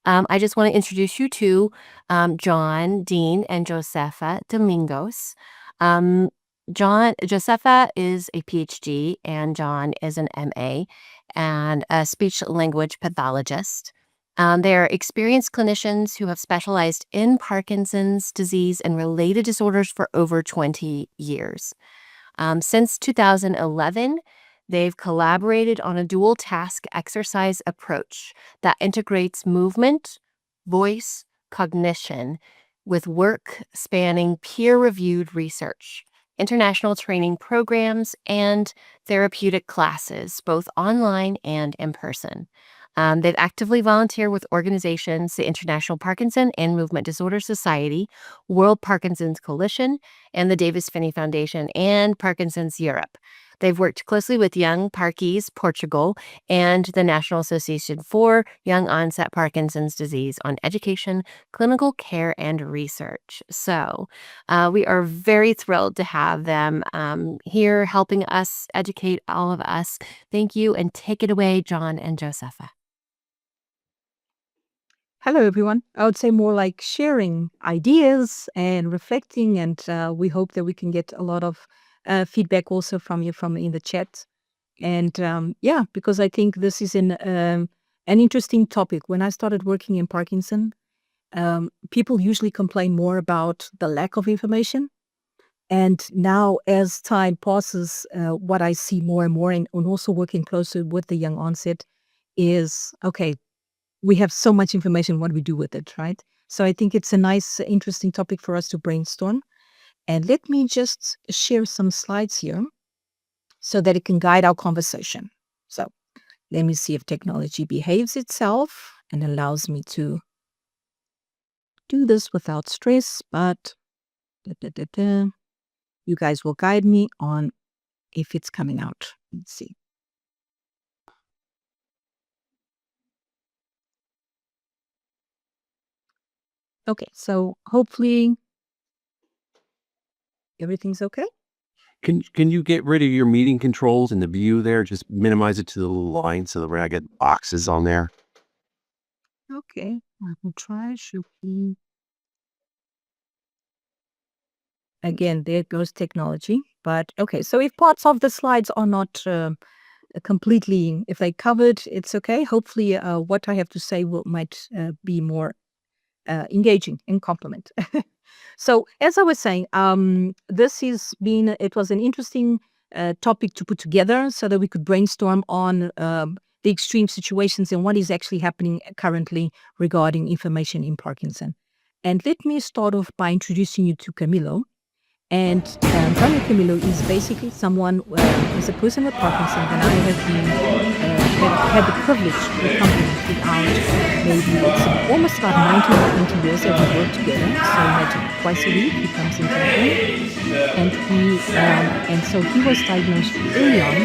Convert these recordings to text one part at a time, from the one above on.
I just want to introduce you to John, Dean, and Josefa Domingos. Um, Josefa is a PhD, and John is an MA and a speech language pathologist. They're experienced clinicians who have specialized in Parkinson's disease and related disorders for over 20 years. Since 2011, they've collaborated on a dual task exercise approach that integrates movement, voice, cognition with work spanning peer reviewed research, international training programs, and therapeutic classes, both online and in person. They've actively volunteered with organizations, the International Parkinson and Movement Disorder Society, World Parkinson's Coalition, and the Davis Phinney Foundation and Parkinson's Europe. They've worked closely with Young Parkies Portugal and the National Association for Young Onset Parkinson's Disease on education, clinical care, and research. So we are very thrilled to have them here helping us educate all of us. Thank you, and take it away, John and Josefa. Hello, everyone. I would say more like sharing ideas and reflecting, and we hope that we can get a lot of feedback also from you from in the chat. And yeah, because I think this is an interesting topic. When I started working in Parkinson, people usually complain more about the lack of information. And now, as time passes, what I see more and more, and also working closer with the young onset, is okay, we have so much information. What do we do with it, right? So I think it's a nice, interesting topic for us to brainstorm. And let me just share some slides here so that it can guide our conversation. So let me see if technology behaves itself and allows me to do this without stress, but you guys will guide me on if it's coming out. Let's see. Okay, so hopefully everything's okay. Can you get rid of your meeting controls in the view there? Just minimize it to the little line so that when I get boxes on there. Okay, I will try. Should be. Again, there goes technology. But okay, so if parts of the slides are not completely, if they covered, it's okay. Hopefully, what I have to say might be more engaging and complement. So as I was saying, it was an interesting topic to put together so that we could brainstorm on the extreme situations and what is actually happening currently regarding information in Parkinson. And let me start off by introducing you to Camilo. And Camilo is basically someone, is a person with Parkinson that I have had the privilege to accompany throughout maybe it's almost about 19 or 20 years that we worked together. So we met twice a week. He comes into the home, and so he was diagnosed early on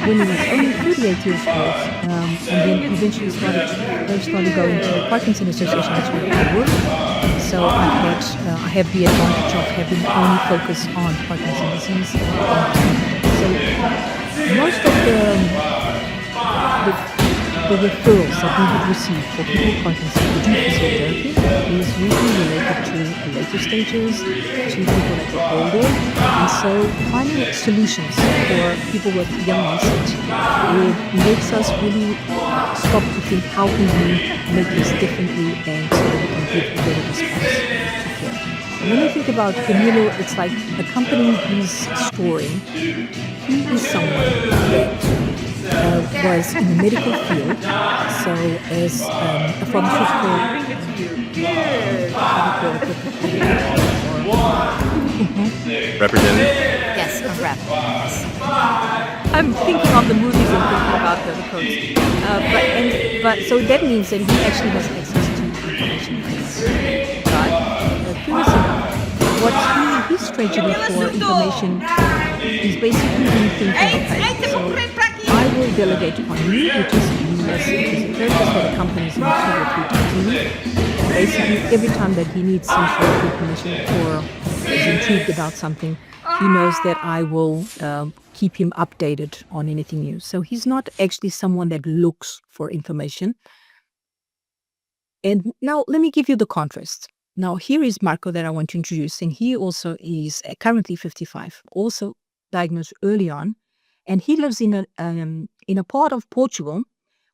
when he was only 38 years old, and then eventually started going to the Parkinson Association, that's where I work. So I have the advantage of having only focus on Parkinson's disease. So most of the referrals that we would receive for people with Parkinson to do physiotherapy is usually related to later stages, to people that are older. And so finding solutions for people with young onset makes us really stop to think, how can we make this differently and so that we can give a better response to care. And when you think about Camilo, it's like accompanying his story. He is someone that was in the medical field, so as a pharmaceutical Representative? Yes, a rep. Yes. I'm thinking of the movies and thinking about the codes. But so that means that he actually has access to information. But curious enough, what his strategy for information is basically him thinking, okay, so I will delegate upon you, which is you as a physiotherapist for the companies in the field with Basically, every time that he needs some sort of information or is intrigued about something, he he knows that I will keep him updated on anything new. So he's not actually someone that looks for information. And now let me give you the contrast. Now here is Marco that I want to introduce, and he also is currently 55, also diagnosed early on, and he lives in a part of Portugal,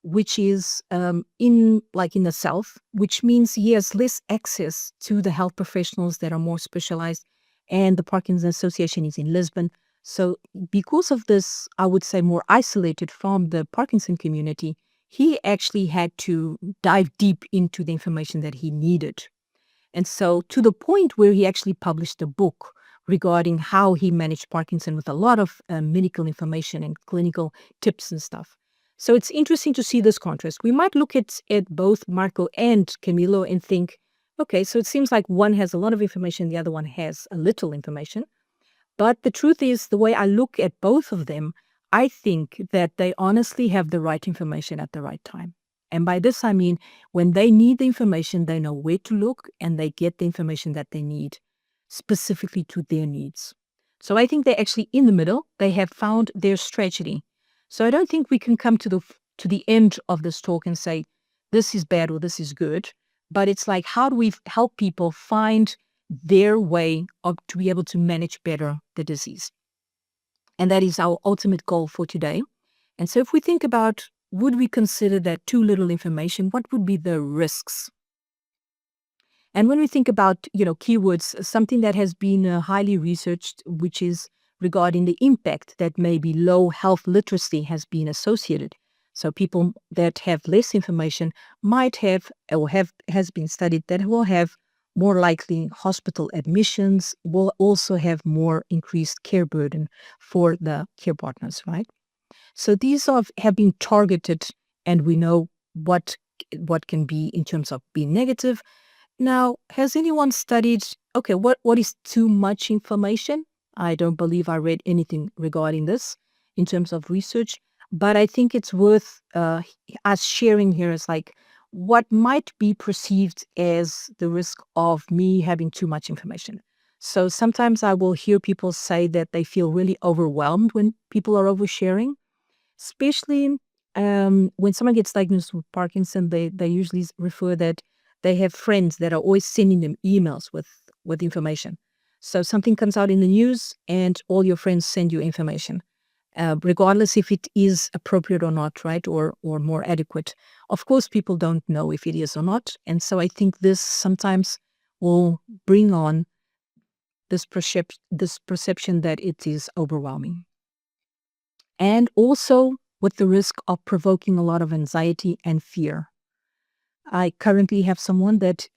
which is in the south, which means he has less access to the health professionals that are more specialized, and the Parkinson Association is in Lisbon. So because of this, I would say more isolated from the Parkinson community, he actually had to dive deep into the information that he needed. And so to the point where he actually published a book regarding how he managed Parkinson with a lot of medical information and clinical tips and stuff. So it's interesting to see this contrast. We might look at both Marco and Camilo and think, okay, so it seems like one has a lot of information, the other one has a little information. But the truth is, the way I look at both of them, I think that they honestly have the right information at the right time. And by this, I mean, when they need the information, they know where to look and they get the information that they need specifically to their needs. So I think they're actually in the middle. They have found their strategy. So I don't think we can come to the end of this talk and say, this is bad or this is good. But it's like, how do we help people find their way to be able to manage better the disease? And that is our ultimate goal for today. And so if we think about, would we consider that too little information? What would be the risks? And when we think about, keywords, something that has been highly researched, which is regarding the impact that maybe low health literacy has been associated. So people that have less information might have, or has been studied, that will have more likely hospital admissions, will also have more increased care burden for the care partners, right? So these have been targeted, and we know what can be in terms of being negative. Now, has anyone studied, okay, what is too much information? I don't believe I read anything regarding this in terms of research, but I think it's worth us sharing here as like what might be perceived as the risk of me having too much information. So sometimes I will hear people say that they feel really overwhelmed when people are oversharing, especially when someone gets diagnosed with Parkinson. They usually refer that they have friends that are always sending them emails with information. So something comes out in the news and all your friends send you information, regardless if it is appropriate or not, right? Or more adequate. Of course, people don't know if it is or not. And so I think this sometimes will bring on this perception that it is overwhelming. And also with the risk of provoking a lot of anxiety and fear. I currently have someone that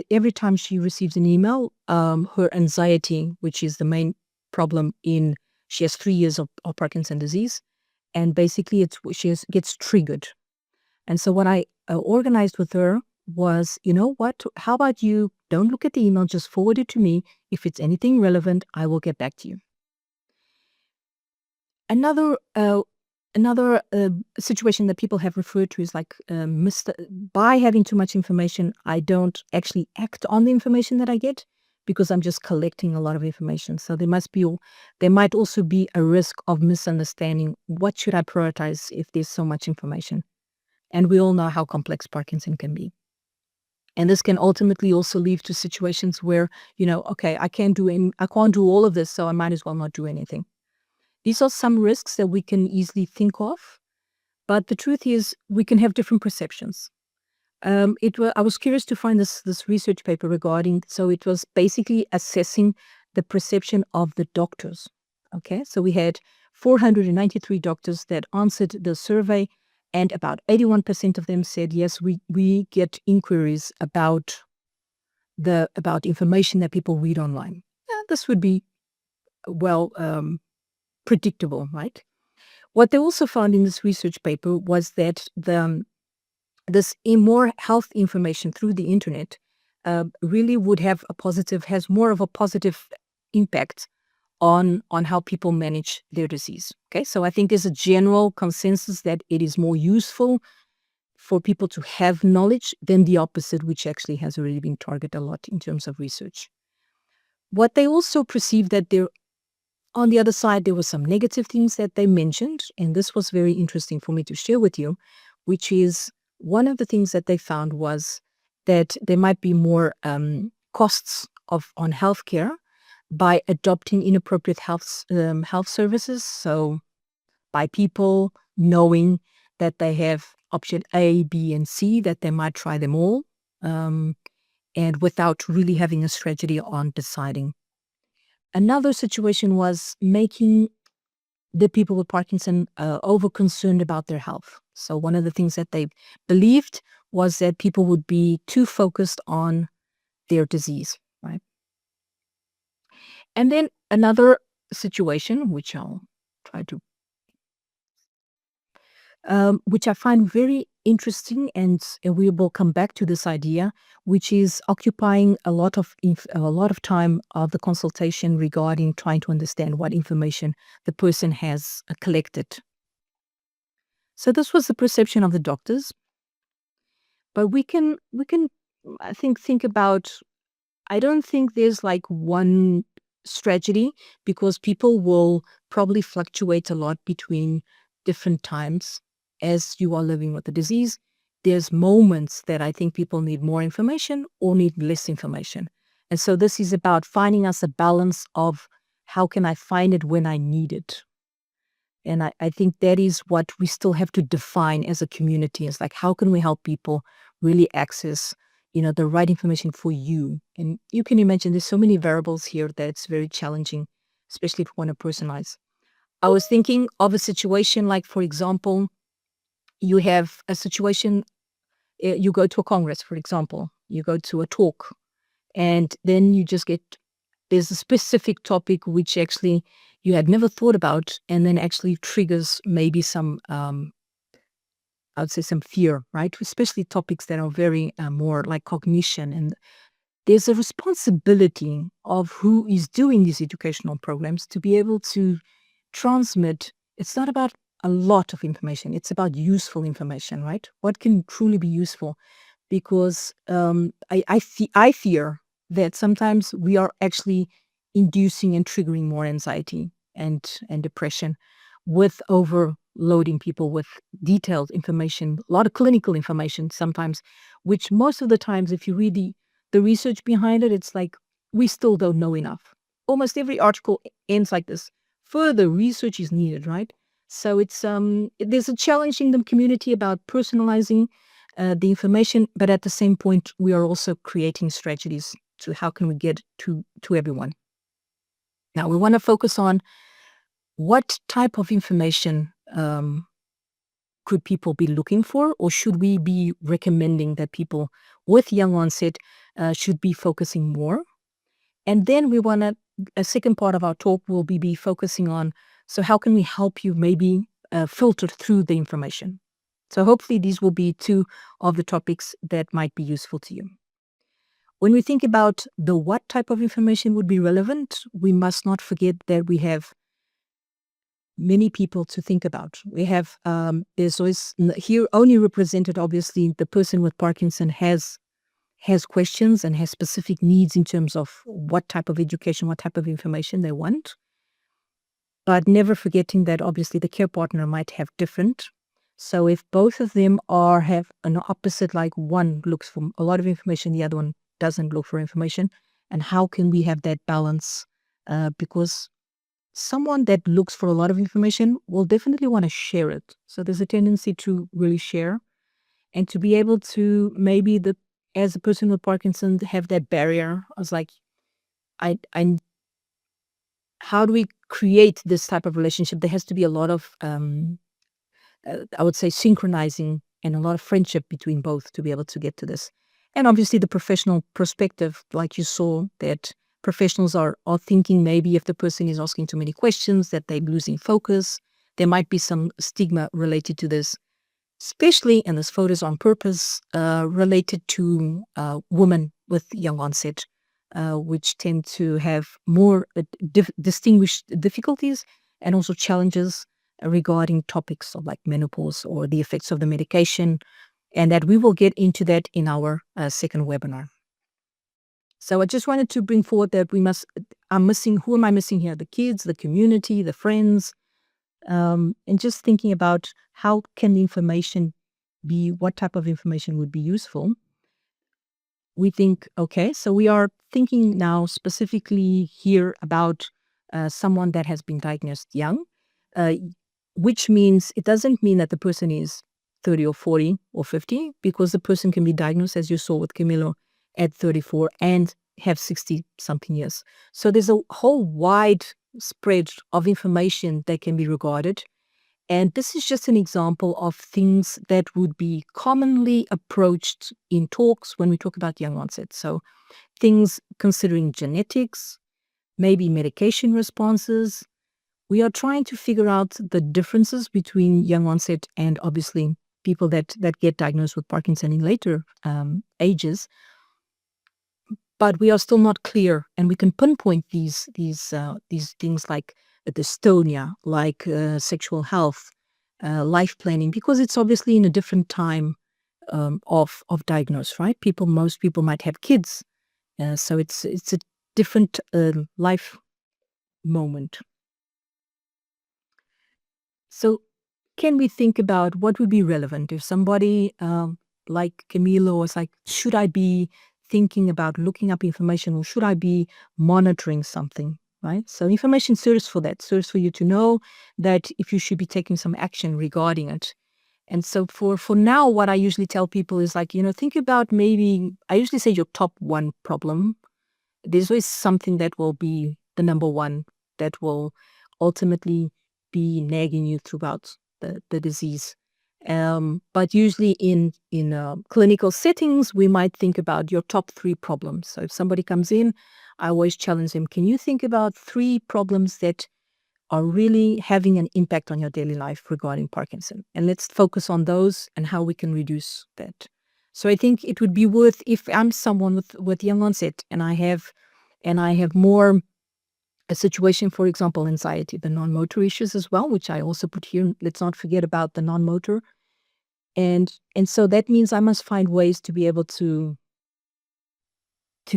every time she receives an email, her anxiety, which is the main problem she has 3 years of Parkinson's disease, and basically gets triggered. And so what I organized with her was, you know what, how about you don't look at the email, just forward it to me. If it's anything relevant, I will get back to you. Another situation that people have referred to is like, by having too much information, I don't actually act on the information that I get because I'm just collecting a lot of information. So there might also be a risk of misunderstanding what should I prioritize if there's so much information. And we all know how complex Parkinson can be. And this can ultimately also lead to situations where, okay, I can't do all of this, so I might as well not do anything. These are some risks that we can easily think of, but the truth is we can have different perceptions. I was curious to find this research paper regarding, so it was basically assessing the perception of the doctors. Okay, so we had 493 doctors that answered the survey, and about 81% of them said, yes, we get inquiries about information that people read online. This would be, predictable, right? What they also found in this research paper was that this more health information through the internet really has more of a positive impact on how people manage their disease. Okay, so I think there's a general consensus that it is more useful for people to have knowledge than the opposite, which actually has already been targeted a lot in terms of research. What they also perceive that there On the other side, there were some negative things that they mentioned, and this was very interesting for me to share with you, which is one of the things that they found was that there might be more costs on healthcare by adopting inappropriate health services. So by people knowing that they have option A, B, and C, that they might try them all, and without really having a strategy on deciding. Another situation was making the people with Parkinson over concerned about their health. So one of the things that they believed was that people would be too focused on their disease, right? And then another situation, which I'll try to which I find very interesting, and we will come back to this idea, which is occupying a lot of time of the consultation regarding trying to understand what information the person has collected. So this was the perception of the doctors, but we can I think about. I don't think there's like one strategy, because people will probably fluctuate a lot between different times as you are living with the disease. There's moments that I think people need more information or need less information. And so this is about finding us a balance of how can I find it when I need it. And I think that is what we still have to define as a community. It's like, how can we help people really access, the right information for you? And you can imagine there's so many variables here that it's very challenging, especially if you want to personalize. I was thinking of a situation like, for example, you have a situation, you go to a congress, for example, you go to a talk, and then you just there's a specific topic which actually you had never thought about, and then actually triggers maybe some, I would say some fear, right? Especially topics that are very more like cognition. And there's a responsibility of who is doing these educational programs to be able to transmit. It's not about a lot of information. It's about useful information, right? What can truly be useful? Because I fear that sometimes we are actually inducing and triggering more anxiety and depression with overloading people with detailed information, a lot of clinical information sometimes, which most of the times, if you read the research behind it, it's like we still don't know enough. Almost every article ends like this. Further research is needed, right? So there's a challenge in the community about personalizing the information, but at the same point, we are also creating strategies to how can we get to everyone. Now, we want to focus on what type of information could people be looking for, or should we be recommending that people with young onset should be focusing more? And then we want to, a second part of our talk will be focusing on, so how can we help you maybe filter through the information? So hopefully these will be two of the topics that might be useful to you. When we think about the what type of information would be relevant, we must not forget that we have many people to think about. We have, there's always here only represented, obviously, the person with Parkinson has questions and has specific needs in terms of what type of education, what type of information they want. But never forgetting that obviously the care partner might have different. So if both of them have an opposite, like one looks for a lot of information, the other one doesn't look for information, and how can we have that balance? Because someone that looks for a lot of information will definitely want to share it. So there's a tendency to really share, and to be able to maybe as a person with Parkinson have that barrier. I was like, I how do we create this type of relationship? There has to be a lot of I would say synchronizing and a lot of friendship between both to be able to get to this. And obviously the professional perspective, like you saw, that professionals are thinking maybe if the person is asking too many questions, that they're losing focus. There might be some stigma related to this, especially, and this photo is on purpose, related to women with young onset, which tend to have more distinguished difficulties and also challenges regarding topics of like menopause or the effects of the medication, and that we will get into that in our second webinar. So I just wanted to bring forward that I'm missing, who am I missing here? The kids, the community, the friends, and just thinking about how can the information be, what type of information would be useful. We think, okay, so we are thinking now specifically here about someone that has been diagnosed young, uh, which means it doesn't mean that the person is 30 or 40 or 50, because the person can be diagnosed, as you saw with Camilo, at 34 and have 60 something years. So there's a whole wide spread of information that can be regarded. And this is just an example of things that would be commonly approached in talks when we talk about young onset. So things considering genetics, maybe medication responses. We are trying to figure out the differences between young onset and obviously people that get diagnosed with Parkinson in later ages. But we are still not clear, and we can pinpoint these things like dystonia, like sexual health, life planning, because it's obviously in a different time of diagnosis, right? Most people might have kids, so it's a different life moment. So, can we think about what would be relevant if somebody like Camilo was like, should I be thinking about looking up information or should I be monitoring something? Right. So, information serves for that, serves for you to know that if you should be taking some action regarding it. And so, for now, what I usually tell people is like, think about maybe, I usually say your top one problem. There's always something that will be the number one that will ultimately be nagging you throughout the disease. But usually in clinical settings, we might think about your top three problems. So if somebody comes in, I always challenge them, can you think about three problems that are really having an impact on your daily life regarding Parkinson? And let's focus on those and how we can reduce that. So I think it would be worth, if I'm someone with young onset and I have more a situation, for example, anxiety, the non-motor issues as well, which I also put here. Let's not forget about the non-motor. And so that means I must find ways to be able to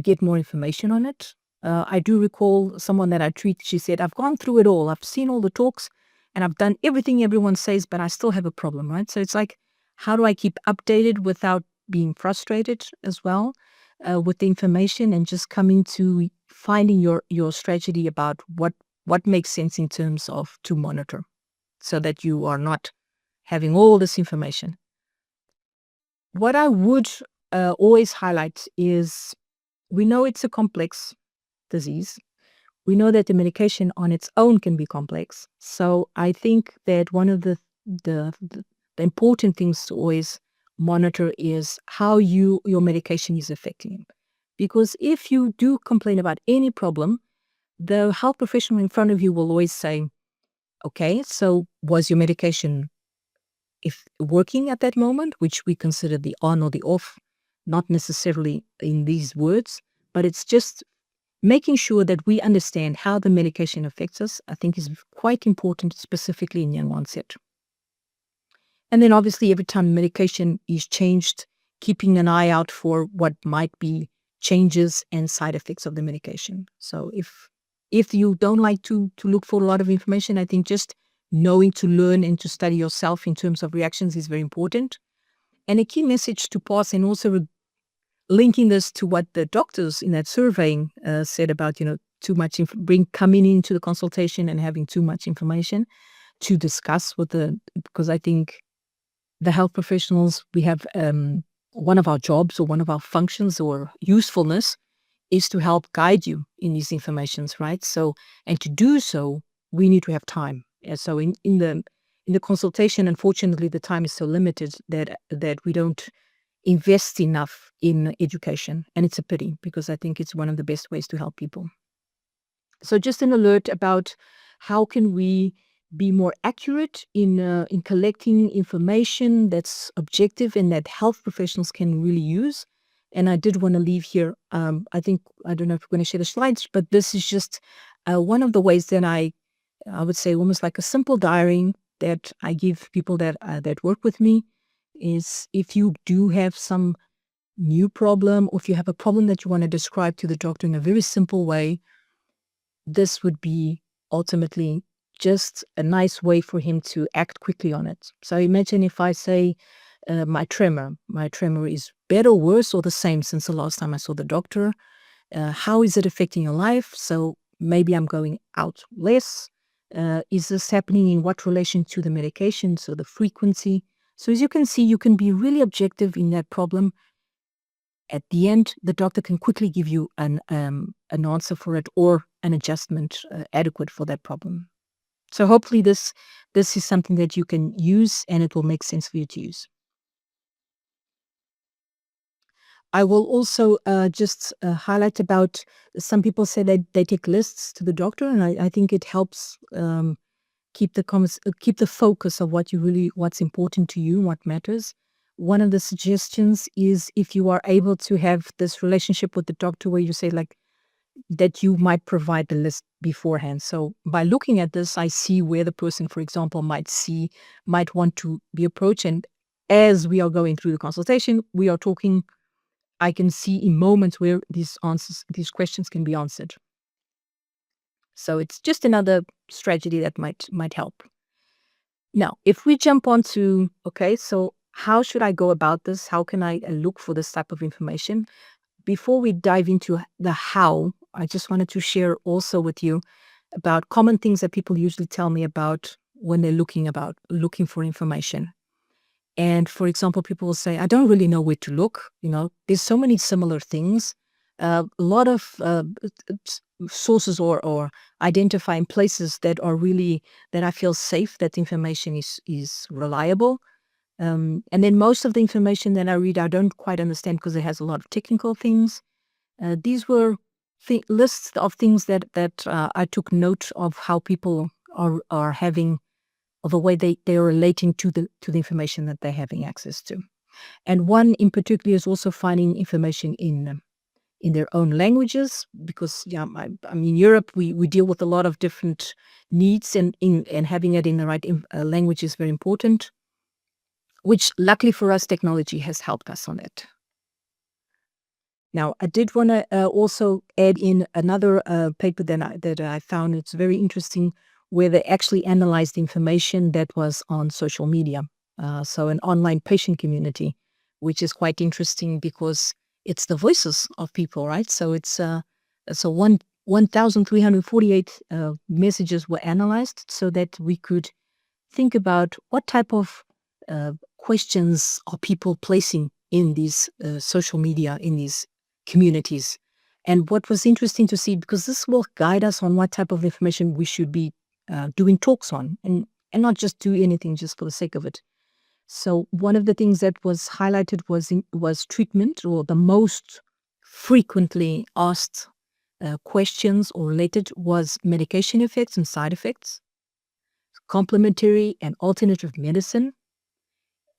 get more information on it. I do recall someone that I treat, she said, I've gone through it all. I've seen all the talks and I've done everything everyone says, but I still have a problem, right? So it's like, how do I keep updated without being frustrated as well with the information, and just coming to finding your strategy about what makes sense in terms of to monitor so that you are not having all this information. What I would always highlight is, we know it's a complex disease. We know that the medication on its own can be complex. So I think that one of the important things to always monitor is how your medication is affecting you. Because if you do complain about any problem, the health professional in front of you will always say, okay, so was your medication if working at that moment, which we consider the on or the off, not necessarily in these words, but it's just making sure that we understand how the medication affects us, I think is quite important, specifically in young onset. And then obviously every time medication is changed, keeping an eye out for what might be changes and side effects of the medication. So if you don't like to look for a lot of information, I think just knowing to learn and to study yourself in terms of reactions is very important. And a key message to pass, and also linking this to what the doctors in that surveying said about, too much coming into the consultation and having too much information to discuss because I think the health professionals, we have one of our jobs or one of our functions or usefulness is to help guide you in these informations, right? So, and to do so, we need to have time. And so in the consultation, unfortunately, the time is so limited that we don't invest enough in education. And it's a pity, because I think it's one of the best ways to help people. So just an alert about how can we be more accurate in collecting information that's objective and that health professionals can really use. And I did want to leave here, I don't know if we're going to share the slides, but this is just one of the ways that I would say almost like a simple diary that I give people that work with me, is if you do have some new problem, or if you have a problem that you want to describe to the doctor in a very simple way, this would be ultimately just a nice way for him to act quickly on it. So imagine if I say, my tremor is better, worse, or the same since the last time I saw the doctor. How is it affecting your life? So maybe I'm going out less. Is this happening in what relation to the medication? So the frequency. So as you can see, you can be really objective in that problem. At the end, the doctor can quickly give you an answer for it or an adjustment adequate for that problem. So hopefully this is something that you can use and it will make sense for you to use. I will also just highlight about some people say that they take lists to the doctor, and I think it helps keep the focus of what's important to you, what matters. One of the suggestions is if you are able to have this relationship with the doctor where you say like that you might provide the list beforehand. So by looking at this, I see where the person, for example, might want to be approached. And as we are going through the consultation, we are talking, I can see in moments where these questions can be answered. So it's just another strategy that might help. Now, if we jump on to, okay, so how should I go about this? How can I look for this type of information? Before we dive into the how, I just wanted to share also with you about common things that people usually tell me about when they're looking for information. And for example, people will say, I don't really know where to look. There's so many similar things. A lot of sources or identifying places that I feel safe, that information is reliable. And then most of the information that I read, I don't quite understand because it has a lot of technical things. These were lists of things that I took note of how people are having, of the way they are relating to the information that they're having access to. And one in particular is also finding information in their own languages, because in Europe we deal with a lot of different needs, and having it in the right language is very important, which luckily for us, technology has helped us on it. Now, I did want to also add in another paper that I found. It's very interesting, where they actually analyzed information that was on social media. So an online patient community, which is quite interesting because it's the voices of people, right? So it's 1,348 messages were analyzed so that we could think about what type of questions are people placing in these social media, in these communities. And what was interesting to see, because this will guide us on what type of information we should be doing talks on, and not just do anything just for the sake of it. So one of the things that was highlighted was treatment, or the most frequently asked questions or related was medication effects and side effects, complementary and alternative medicine,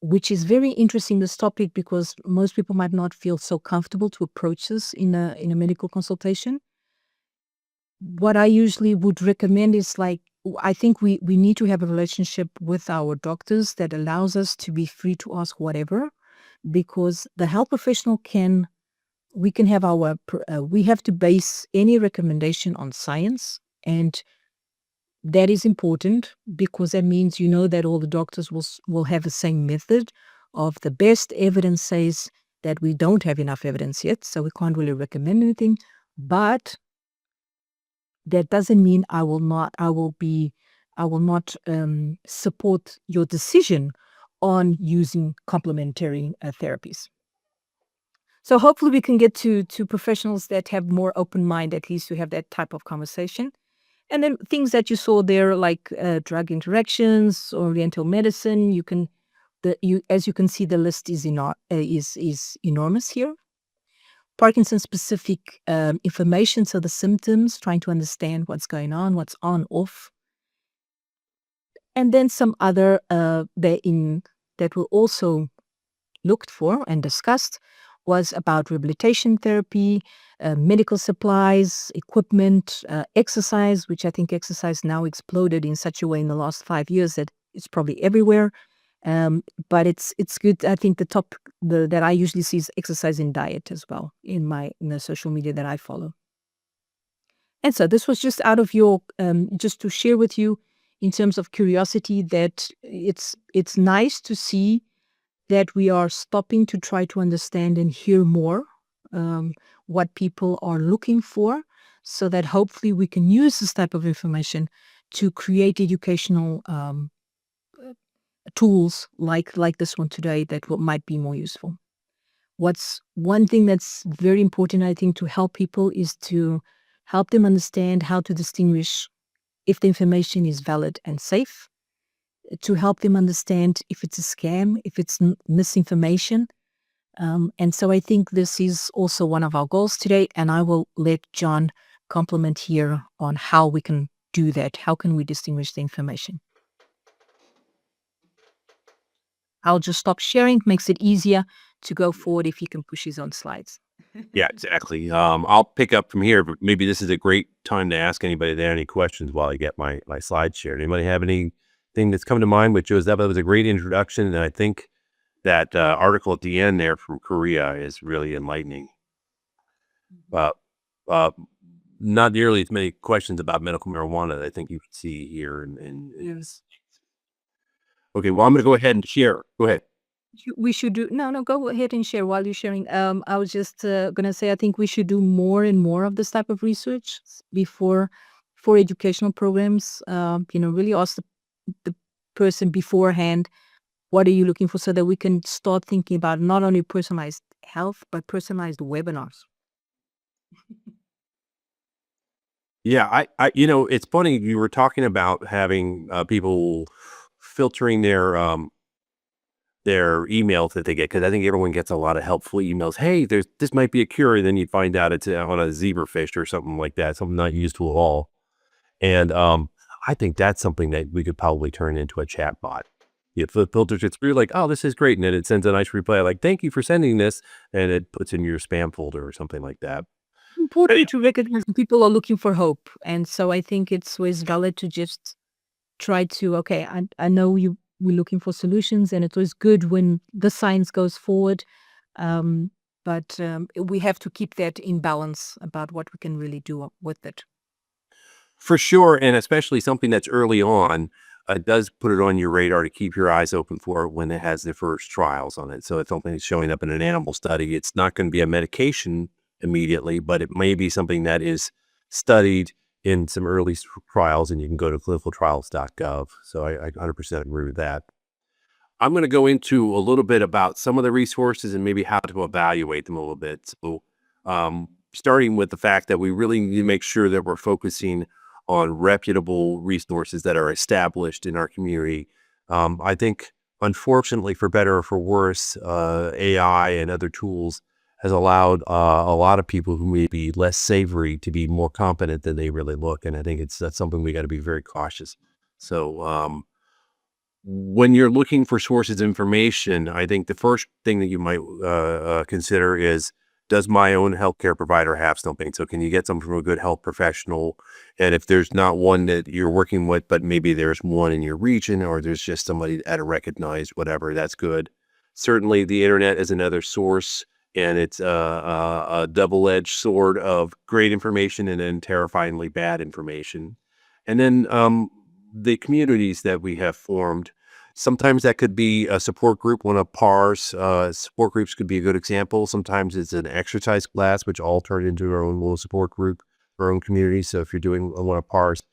which is very interesting, this topic, because most people might not feel so comfortable to approach this in a medical consultation. What I usually would recommend is, I think we need to have a relationship with our doctors that allows us to be free to ask whatever, because the health professional we have to base any recommendation on science, and that is important because that means that all the doctors will have the same method of the best evidence says that we don't have enough evidence yet, so we can't really recommend anything. But that doesn't mean I will not support your decision on using complementary therapies. So hopefully we can get to professionals that have more open mind, at least to have that type of conversation. And then things that you saw there, like drug interactions, oriental medicine, as you can see, the list is enormous here. Parkinson specific information, so the symptoms, trying to understand what's going on, what's on, off. And then some other that were also looked for and discussed was about rehabilitation therapy, medical supplies, equipment, exercise, which I think exercise now exploded in such a way in the last 5 years that it's probably everywhere. But it's good. I think that I usually see is exercise and diet as well in the social media that I follow. And so this was just out of your just to share with you in terms of curiosity that it's nice to see that we are stopping to try to understand and hear more um, what people are looking for, so that hopefully we can use this type of information to create educational tools like this one today that might be more useful. What's one thing that's very important, I think, to help people is to help them understand how to distinguish if the information is valid and safe, to help them understand if it's a scam, if it's misinformation. And so I think this is also one of our goals today. And I will let John compliment here on how we can do that. How can we distinguish the information? I'll just stop sharing. Makes it easier to go forward if he can push his own slides. Yeah, exactly. I'll pick up from here, but maybe this is a great time to ask anybody there any questions while I get my slides shared. Anybody have anything that's come to mind with Joseph? That was a great introduction, and I think that article at the end there from Korea is really enlightening. Uh, uh, Not nearly as many questions about medical marijuana that I think you can see here. Yes. Okay, well, I'm going to go ahead and share. Go ahead. We should do no, go ahead and share while you're sharing. I was just gonna say I think we should do more and more of this type of research before for educational programs. Really ask the person beforehand, what are you looking for, so that we can start thinking about not only personalized health but personalized webinars. Yeah, it's funny you were talking about having people filtering their emails that they get, because I think everyone gets a lot of helpful emails. Hey, this might be a cure, and then you find out it's on a zebrafish or something like that, something not useful at all. And I think that's something that we could probably turn into a chat bot. If the filters it through, like, oh, this is great, and then it sends a nice reply like, "Thank you for sending this," and it puts in your spam folder or something like that. Important to recognize when people are looking for hope, and so I think it's always valid to just try to, okay, I know we're looking for solutions, and it's always good when the science goes forward, but we have to keep that in balance about what we can really do with it. For sure, and especially something that's early on, does put it on your radar to keep your eyes open for when it has the first trials on it. So if something is showing up in an animal study, it's not going to be a medication immediately, but it may be something that is studied in some early trials, and you can go to clinicaltrials.gov. So I 100% agree with that. I'm going to go into a little bit about some of the resources and maybe how to evaluate them a little bit. So, starting with the fact that we really need to make sure that we're focusing on reputable resources that are established in our community. I think, unfortunately, for better or for worse, AI and other tools has allowed a lot of people who may be less savory to be more competent than they really look, and I think that's something we got to be very cautious. So, when you're looking for sources of information, I think the first thing that you might consider is, does my own healthcare provider have something? So can you get something from a good health professional? And if there's not one that you're working with, but maybe there's one in your region, or there's just somebody at a recognized whatever, that's good. Certainly the internet is another source, and it's a double-edged sword of great information and then terrifyingly bad information. And then the communities that we have formed. Sometimes that could be a support group. One of PAR's support groups could be a good example. Sometimes it's an exercise class, which all turned into our own little support group, our own community. So if you're doing one of PAR's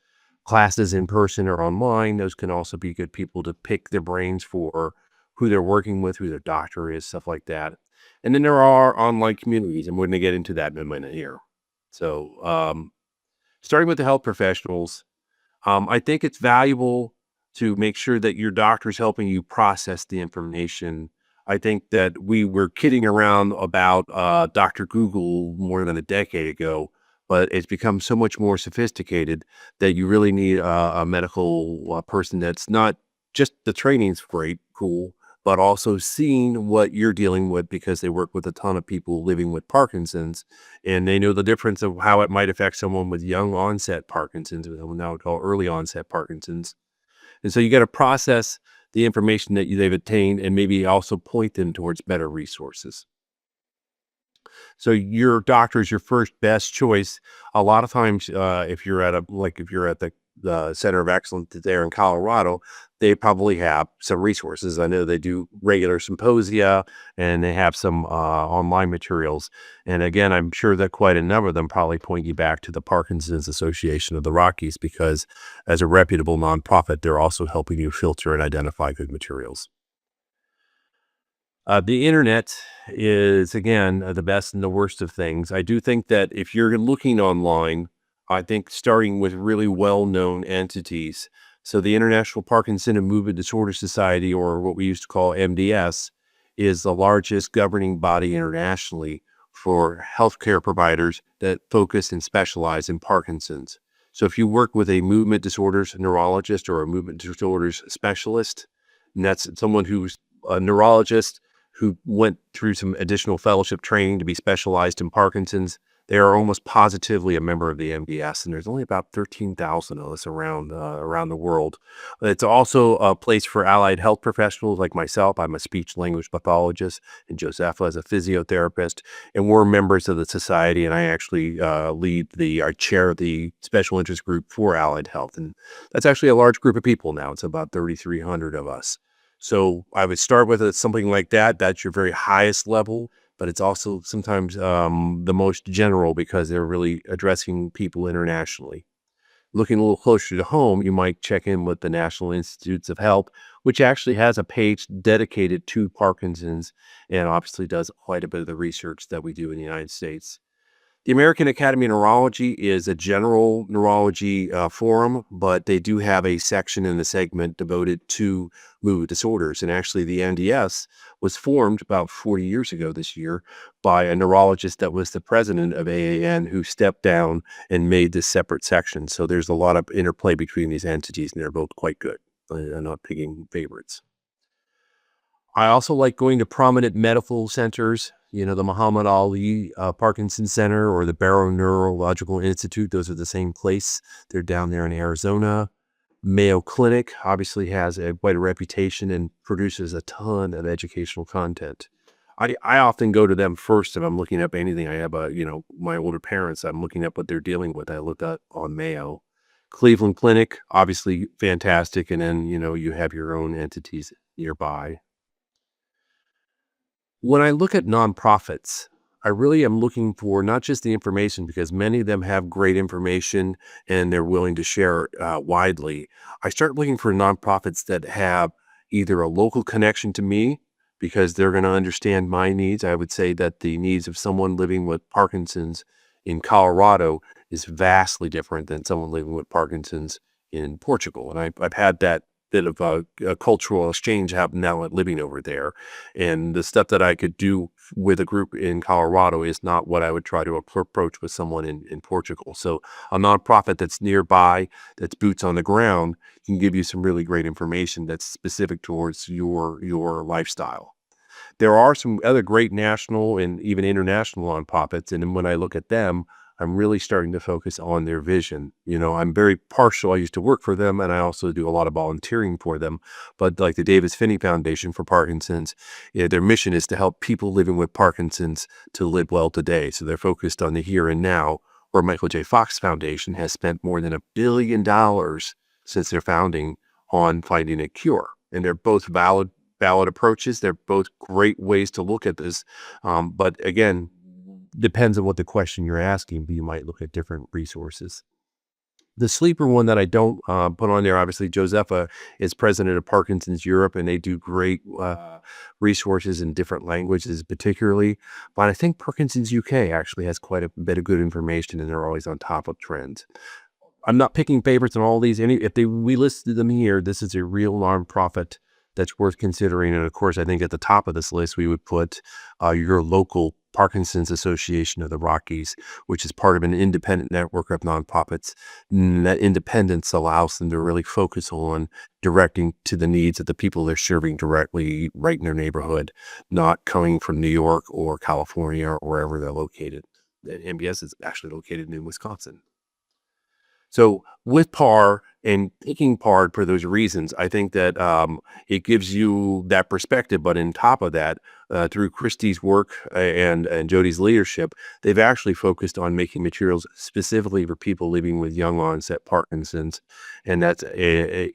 classes in person or online, those can also be good people to pick their brains for who they're working with, who their doctor is, stuff like that. And then there are online communities, and we're going to get into that in a minute here. So starting with the health professionals, I think it's valuable to make sure that your doctor's helping you process the information. I think that we were kidding around about Dr. Google more than a decade ago, but it's become so much more sophisticated that you really need a medical person that's not just the training's great, cool, but also seeing what you're dealing with, because they work with a ton of people living with Parkinson's, and they know the difference of how it might affect someone with young onset Parkinson's, what we now call early onset Parkinson's. And so you got to process the information that they've obtained and maybe also point them towards better resources. So your doctor is your first best choice. A lot of times, if you're at the Center of Excellence there in Colorado, they probably have some resources. I know they do regular symposia and they have some online materials. And again, I'm sure that quite a number of them probably point you back to the Parkinson's Association of the Rockies because, as a reputable nonprofit, they're also helping you filter and identify good materials. The internet is, again, the best and the worst of things. I do think that if you're looking online, I think starting with really well-known entities. So the International Parkinson and Movement Disorder Society, or what we used to call MDS, is the largest governing body internationally for healthcare providers that focus and specialize in Parkinson's. So if you work with a movement disorders neurologist or a movement disorders specialist, and that's someone who's a neurologist who went through some additional fellowship training to be specialized in Parkinson's, they are almost positively a member of the MDS, and there's only about 13,000 of us around the world. It's also a place for allied health professionals like myself. I'm a speech language pathologist, and Josepha is a physiotherapist, and we're members of the society. And I actually I chair the special interest group for allied health, and that's actually a large group of people now. It's about 3,300 of us. So I would start with something like that. That's your very highest level, but it's also sometimes the most general because they're really addressing people internationally. Looking a little closer to home, you might check in with the National Institutes of Health, which actually has a page dedicated to Parkinson's and obviously does quite a bit of the research that we do in the United States. The American Academy of Neurology is a general neurology forum, but they do have a section in the segment devoted to movement disorders. And actually, the NDS was formed about 40 years ago this year by a neurologist that was the president of AAN who stepped down and made this separate section. So there's a lot of interplay between these entities, and they're both quite good. I'm not picking favorites. I also like going to prominent medical centers, the Muhammad Ali Parkinson Center or the Barrow Neurological Institute. Those are the same place. They're down there in Arizona. Mayo Clinic obviously has quite a reputation and produces a ton of educational content. I often go to them first if I'm looking up anything. I have my older parents, I'm looking up what they're dealing with. I look up on Mayo. Cleveland Clinic, obviously fantastic. And then, you have your own entities nearby. When I look at nonprofits, I really am looking for not just the information because many of them have great information and they're willing to share widely. I start looking for nonprofits that have either a local connection to me because they're going to understand my needs. I would say that the needs of someone living with Parkinson's in Colorado is vastly different than someone living with Parkinson's in Portugal. And I've had that bit of a cultural exchange happen now living over there. And the stuff that I could do with a group in Colorado is not what I would try to approach with someone in Portugal. So a nonprofit that's nearby, that's boots on the ground, can give you some really great information that's specific towards your lifestyle. There are some other great national and even international nonprofits, and then when I look at them, I'm really starting to focus on their vision. I'm very partial. I used to work for them, and I also do a lot of volunteering for them. But like the Davis Finney Foundation for Parkinson's, their mission is to help people living with Parkinson's to live well today. So they're focused on the here and now, where Michael J. Fox Foundation has spent more than $1 billion since their founding on finding a cure. And they're both valid approaches. They're both great ways to look at this. But again, depends on what the question you're asking, but you might look at different resources. The sleeper one that I don't put on there, obviously, Josepha is president of Parkinson's Europe, and they do great resources in different languages, particularly. But I think Parkinson's UK actually has quite a bit of good information, and they're always on top of trends. I'm not picking favorites on all these. We listed them here, this is a real nonprofit that's worth considering. And of course, I think at the top of this list, we would put your local Parkinson's Association of the Rockies, which is part of an independent network of nonprofits. And that independence allows them to really focus on directing to the needs of the people they're serving directly right in their neighborhood, not coming from New York or California or wherever they're located. The MBS is actually located in Wisconsin. So with PAR and picking PAR for those reasons, I think that it gives you that perspective. But in top of that, through Christie's work and Jody's leadership, they've actually focused on making materials specifically for people living with young onset Parkinson's, and that's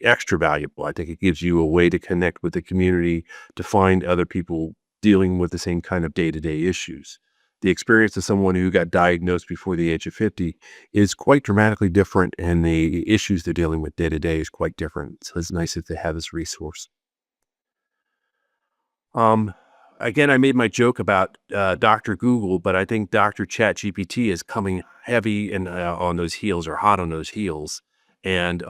extra valuable. I think it gives you a way to connect with the community, to find other people dealing with the same kind of day-to-day issues. The experience of someone who got diagnosed before the age of 50 is quite dramatically different, and the issues they're dealing with day to day is quite different. So it's nice that they have this resource. Um, Again, I made my joke about Dr. Google, but I think Dr. ChatGPT is coming heavy and on those heels, or hot on those heels. And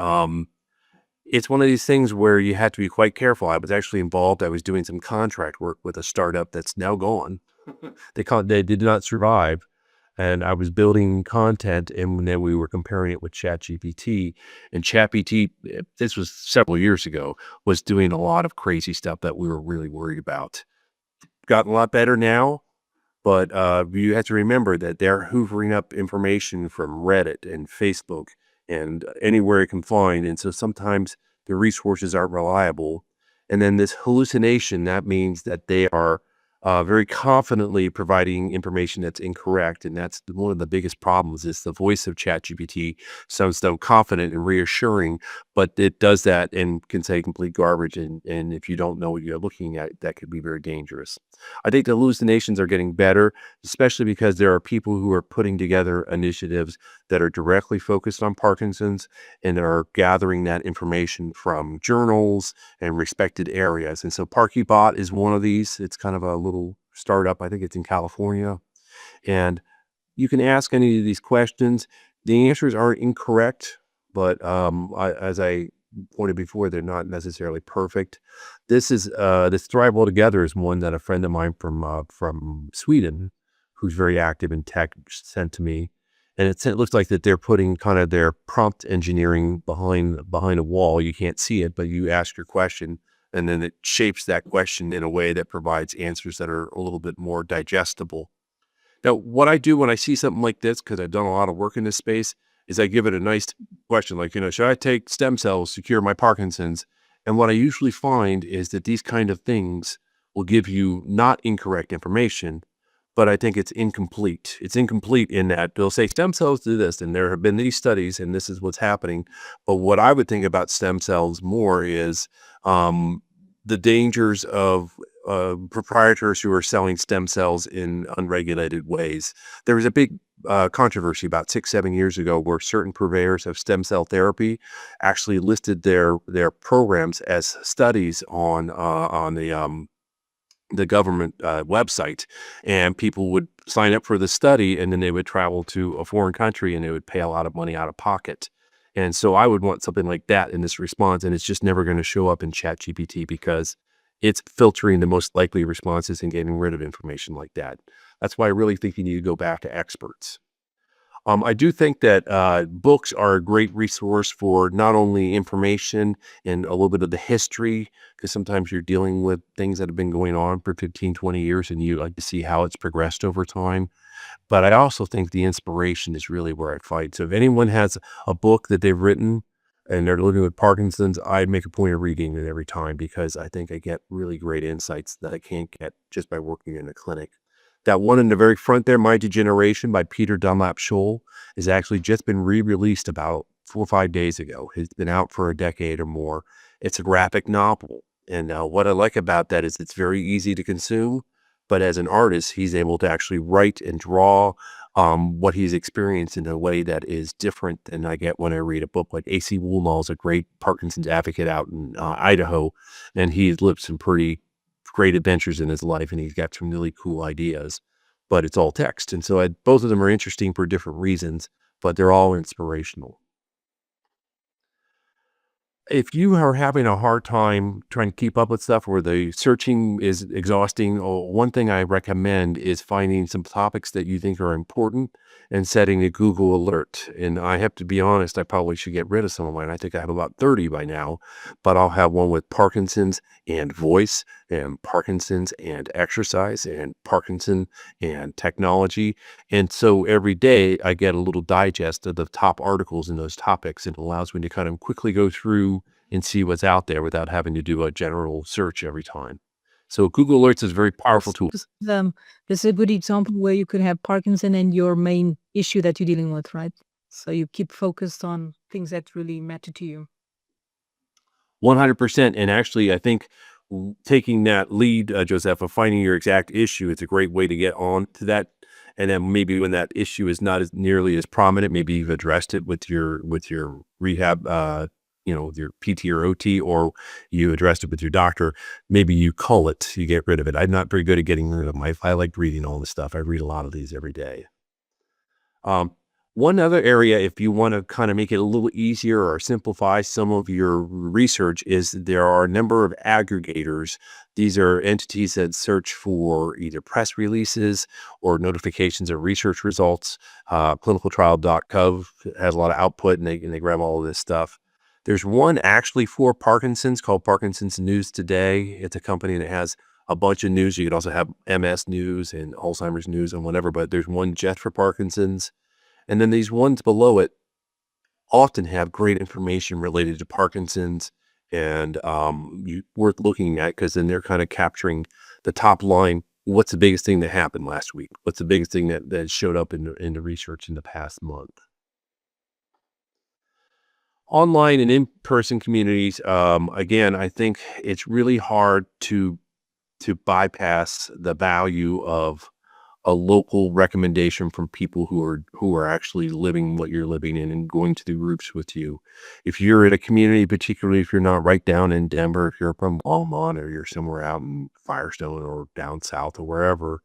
it's one of these things where you have to be quite careful. I was actually involved. I was doing some contract work with a startup that's now gone. They did not survive, and I was building content, and then we were comparing it with ChatGPT. And ChatGPT, this was several years ago, was doing a lot of crazy stuff that we were really worried about. Gotten a lot better now, but you have to remember that they're hoovering up information from Reddit and Facebook and anywhere it can find. And so sometimes the resources aren't reliable. And then this hallucination, that means that they are very confidently providing information that's incorrect. And that's one of the biggest problems is the voice of ChatGPT sounds so confident and reassuring, but it does that and can say complete garbage. And if you don't know what you're looking at, that could be very dangerous. I think the hallucinations are getting better, especially because there are people who are putting together initiatives that are directly focused on Parkinson's and are gathering that information from journals and respected areas. And so ParkyBot is one of these. It's kind of a little startup. I think it's in California. And you can ask any of these questions. The answers aren't incorrect, but as I pointed before, they're not necessarily perfect. This Thrive All Together is one that a friend of mine from Sweden, who's very active in tech, sent to me, and it looks like that they're putting kind of their prompt engineering behind a wall. You can't see it, but you ask your question, and then it shapes that question in a way that provides answers that are a little bit more digestible. Now, what I do when I see something like this, because I've done a lot of work in this space, is I give it a nice question, like, should I take stem cells to cure my Parkinson's? And what I usually find is that these kind of things will give you not incorrect information, but I think it's incomplete. It's incomplete in that they'll say stem cells do this, and there have been these studies, and this is what's happening. But what I would think about stem cells more is the dangers of proprietors who are selling stem cells in unregulated ways. There was a big controversy about 6, 7 years ago where certain purveyors of stem cell therapy actually listed their programs as studies on the government website, and people would sign up for the study, and then they would travel to a foreign country and they would pay a lot of money out of pocket. And so I would want something like that in this response, and it's just never going to show up in ChatGPT because it's filtering the most likely responses and getting rid of information like that. That's why I really think you need to go back to experts. I do think that books are a great resource for not only information and a little bit of the history, because sometimes you're dealing with things that have been going on for 15, 20 years, and you like to see how it's progressed over time. But I also think the inspiration is really where I fight. So if anyone has a book that they've written and they're living with Parkinson's, I make a point of reading it every time because I think I get really great insights that I can't get just by working in a clinic. That one in the very front there, My Degeneration by Peter Dunlap Scholl, has actually just been re-released about 4 or 5 days ago. It's been out for a decade or more. It's a graphic novel. And what I like about that is it's very easy to consume. But as an artist, he's able to actually write and draw what he's experienced in a way that is different than I get when I read a book. Like A.C. Woolnoll is a great Parkinson's advocate out in Idaho, and he's lived some pretty great adventures in his life, and he's got some really cool ideas, but it's all text. And so both of them are interesting for different reasons, but they're all inspirational. If you are having a hard time trying to keep up with stuff where the searching is exhausting, one thing I recommend is finding some topics that you think are important and setting a Google alert. And I have to be honest, I probably should get rid of some of mine. I think I have about 30 by now, but I'll have one with Parkinson's and voice, and Parkinson's and exercise and Parkinson and technology. And so every day I get a little digest of the top articles in those topics. And it allows me to kind of quickly go through and see what's out there without having to do a general search every time. So Google Alerts is a very powerful tool. This is a good example where you could have Parkinson and your main issue that you're dealing with, right? So you keep focused on things that really matter to you. 100%. And actually, I think taking that lead, Joseph, of finding your exact issue, it's a great way to get on to that. And then maybe when that issue is not as nearly as prominent, maybe you've addressed it with your rehab, with your PT or OT, or you addressed it with your doctor. Maybe you cull it, you get rid of it. I'm not very good at getting rid of them. I like reading all this stuff. I read a lot of these every day. Um, One other area, if you want to kind of make it a little easier or simplify some of your research, is there are a number of aggregators. These are entities that search for either press releases or notifications of research results. Clinicaltrial.gov has a lot of output, and they grab all of this stuff. There's one actually for Parkinson's called Parkinson's News Today. It's a company that has a bunch of news. You could also have MS news and Alzheimer's news and whatever, but there's one just for Parkinson's. And then these ones below it often have great information related to Parkinson's, and worth looking at, because then they're kind of capturing the top line. What's the biggest thing that happened last week? What's the biggest thing that showed up in the research in the past month? Online and in-person communities, again, I think it's really hard to bypass the value of a local recommendation from people who are actually living what you're living in and going to the groups with you. If you're in a community, particularly if you're not right down in Denver, if you're from Almont or you're somewhere out in Firestone or down south or wherever,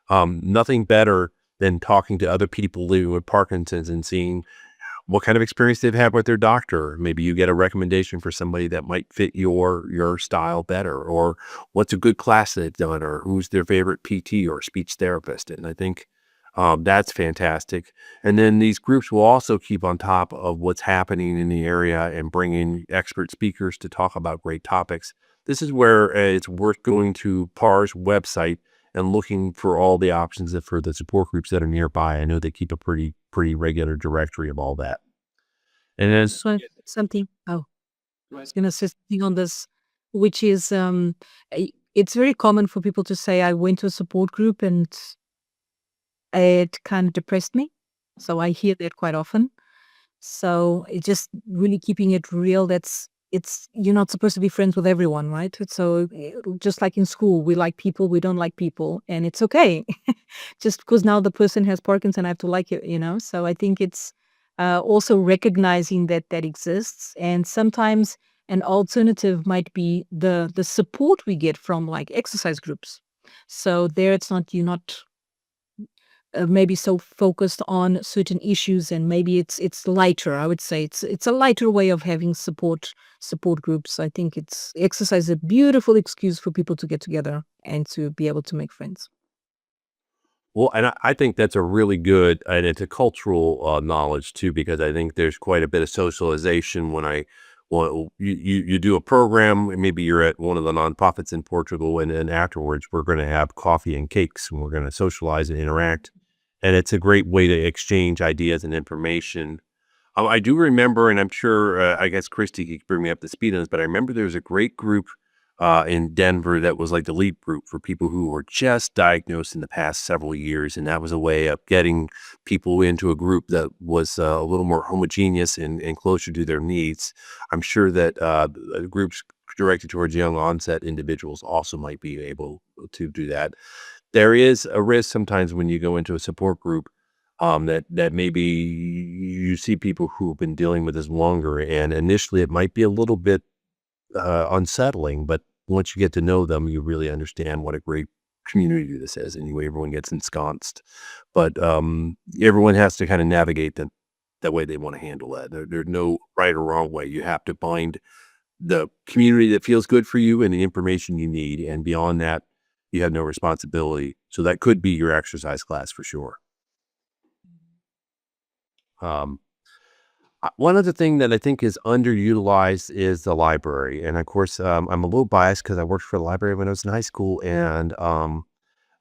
nothing better than talking to other people living with Parkinson's and seeing what kind of experience they've had with their doctor. Maybe you get a recommendation for somebody that might fit your style better, or what's a good class they've done, or who's their favorite PT or speech therapist. And I think that's fantastic. And then these groups will also keep on top of what's happening in the area and bring in expert speakers to talk about great topics. This is where it's worth going to PAR's website and looking for all the options for the support groups that are nearby. I know they keep a pretty regular directory of all that. And then So something. Oh, I was gonna say something on this, which is it's very common for people to say, "I went to a support group and it kind of depressed me." So I hear that quite often. So it's just really keeping it real. It's you're not supposed to be friends with everyone, right? So just like in school, we like people, we don't like people, and it's okay. Just because now the person has Parkinson, I have to like it. So I think it's also recognizing that that exists, and sometimes an alternative might be the support we get from like exercise groups. So there, it's not you're not maybe so focused on certain issues, and maybe it's lighter. I would say it's a lighter way of having support groups. I think it's exercise is a beautiful excuse for people to get together and to be able to make friends. Well, and I think that's a really good, and it's a cultural knowledge too, because I think there's quite a bit of socialization well, you do a program, and maybe you're at one of the nonprofits in Portugal, and then afterwards we're going to have coffee and cakes, and we're going to socialize and interact, and it's a great way to exchange ideas and information. I do remember, and I'm sure, I guess Christy could bring me up to speed on this, but I remember there was a great group in Denver that was like the lead group for people who were just diagnosed in the past several years. And that was a way of getting people into a group that was a little more homogeneous and closer to their needs. I'm sure that groups directed towards young onset individuals also might be able to do that. There is a risk sometimes when you go into a support group, that maybe you see people who've been dealing with this longer, and initially it might be a little bit unsettling, but once you get to know them, you really understand what a great community this is. Anyway, everyone gets ensconced, but everyone has to kind of navigate that way they want to handle that. There's no right or wrong way. You have to find the community that feels good for you and the information you need, and beyond that, you have no responsibility. So that could be your exercise class for sure. Um, One other thing that I think is underutilized is the library, and of course, I'm a little biased because I worked for the library when I was in high school, and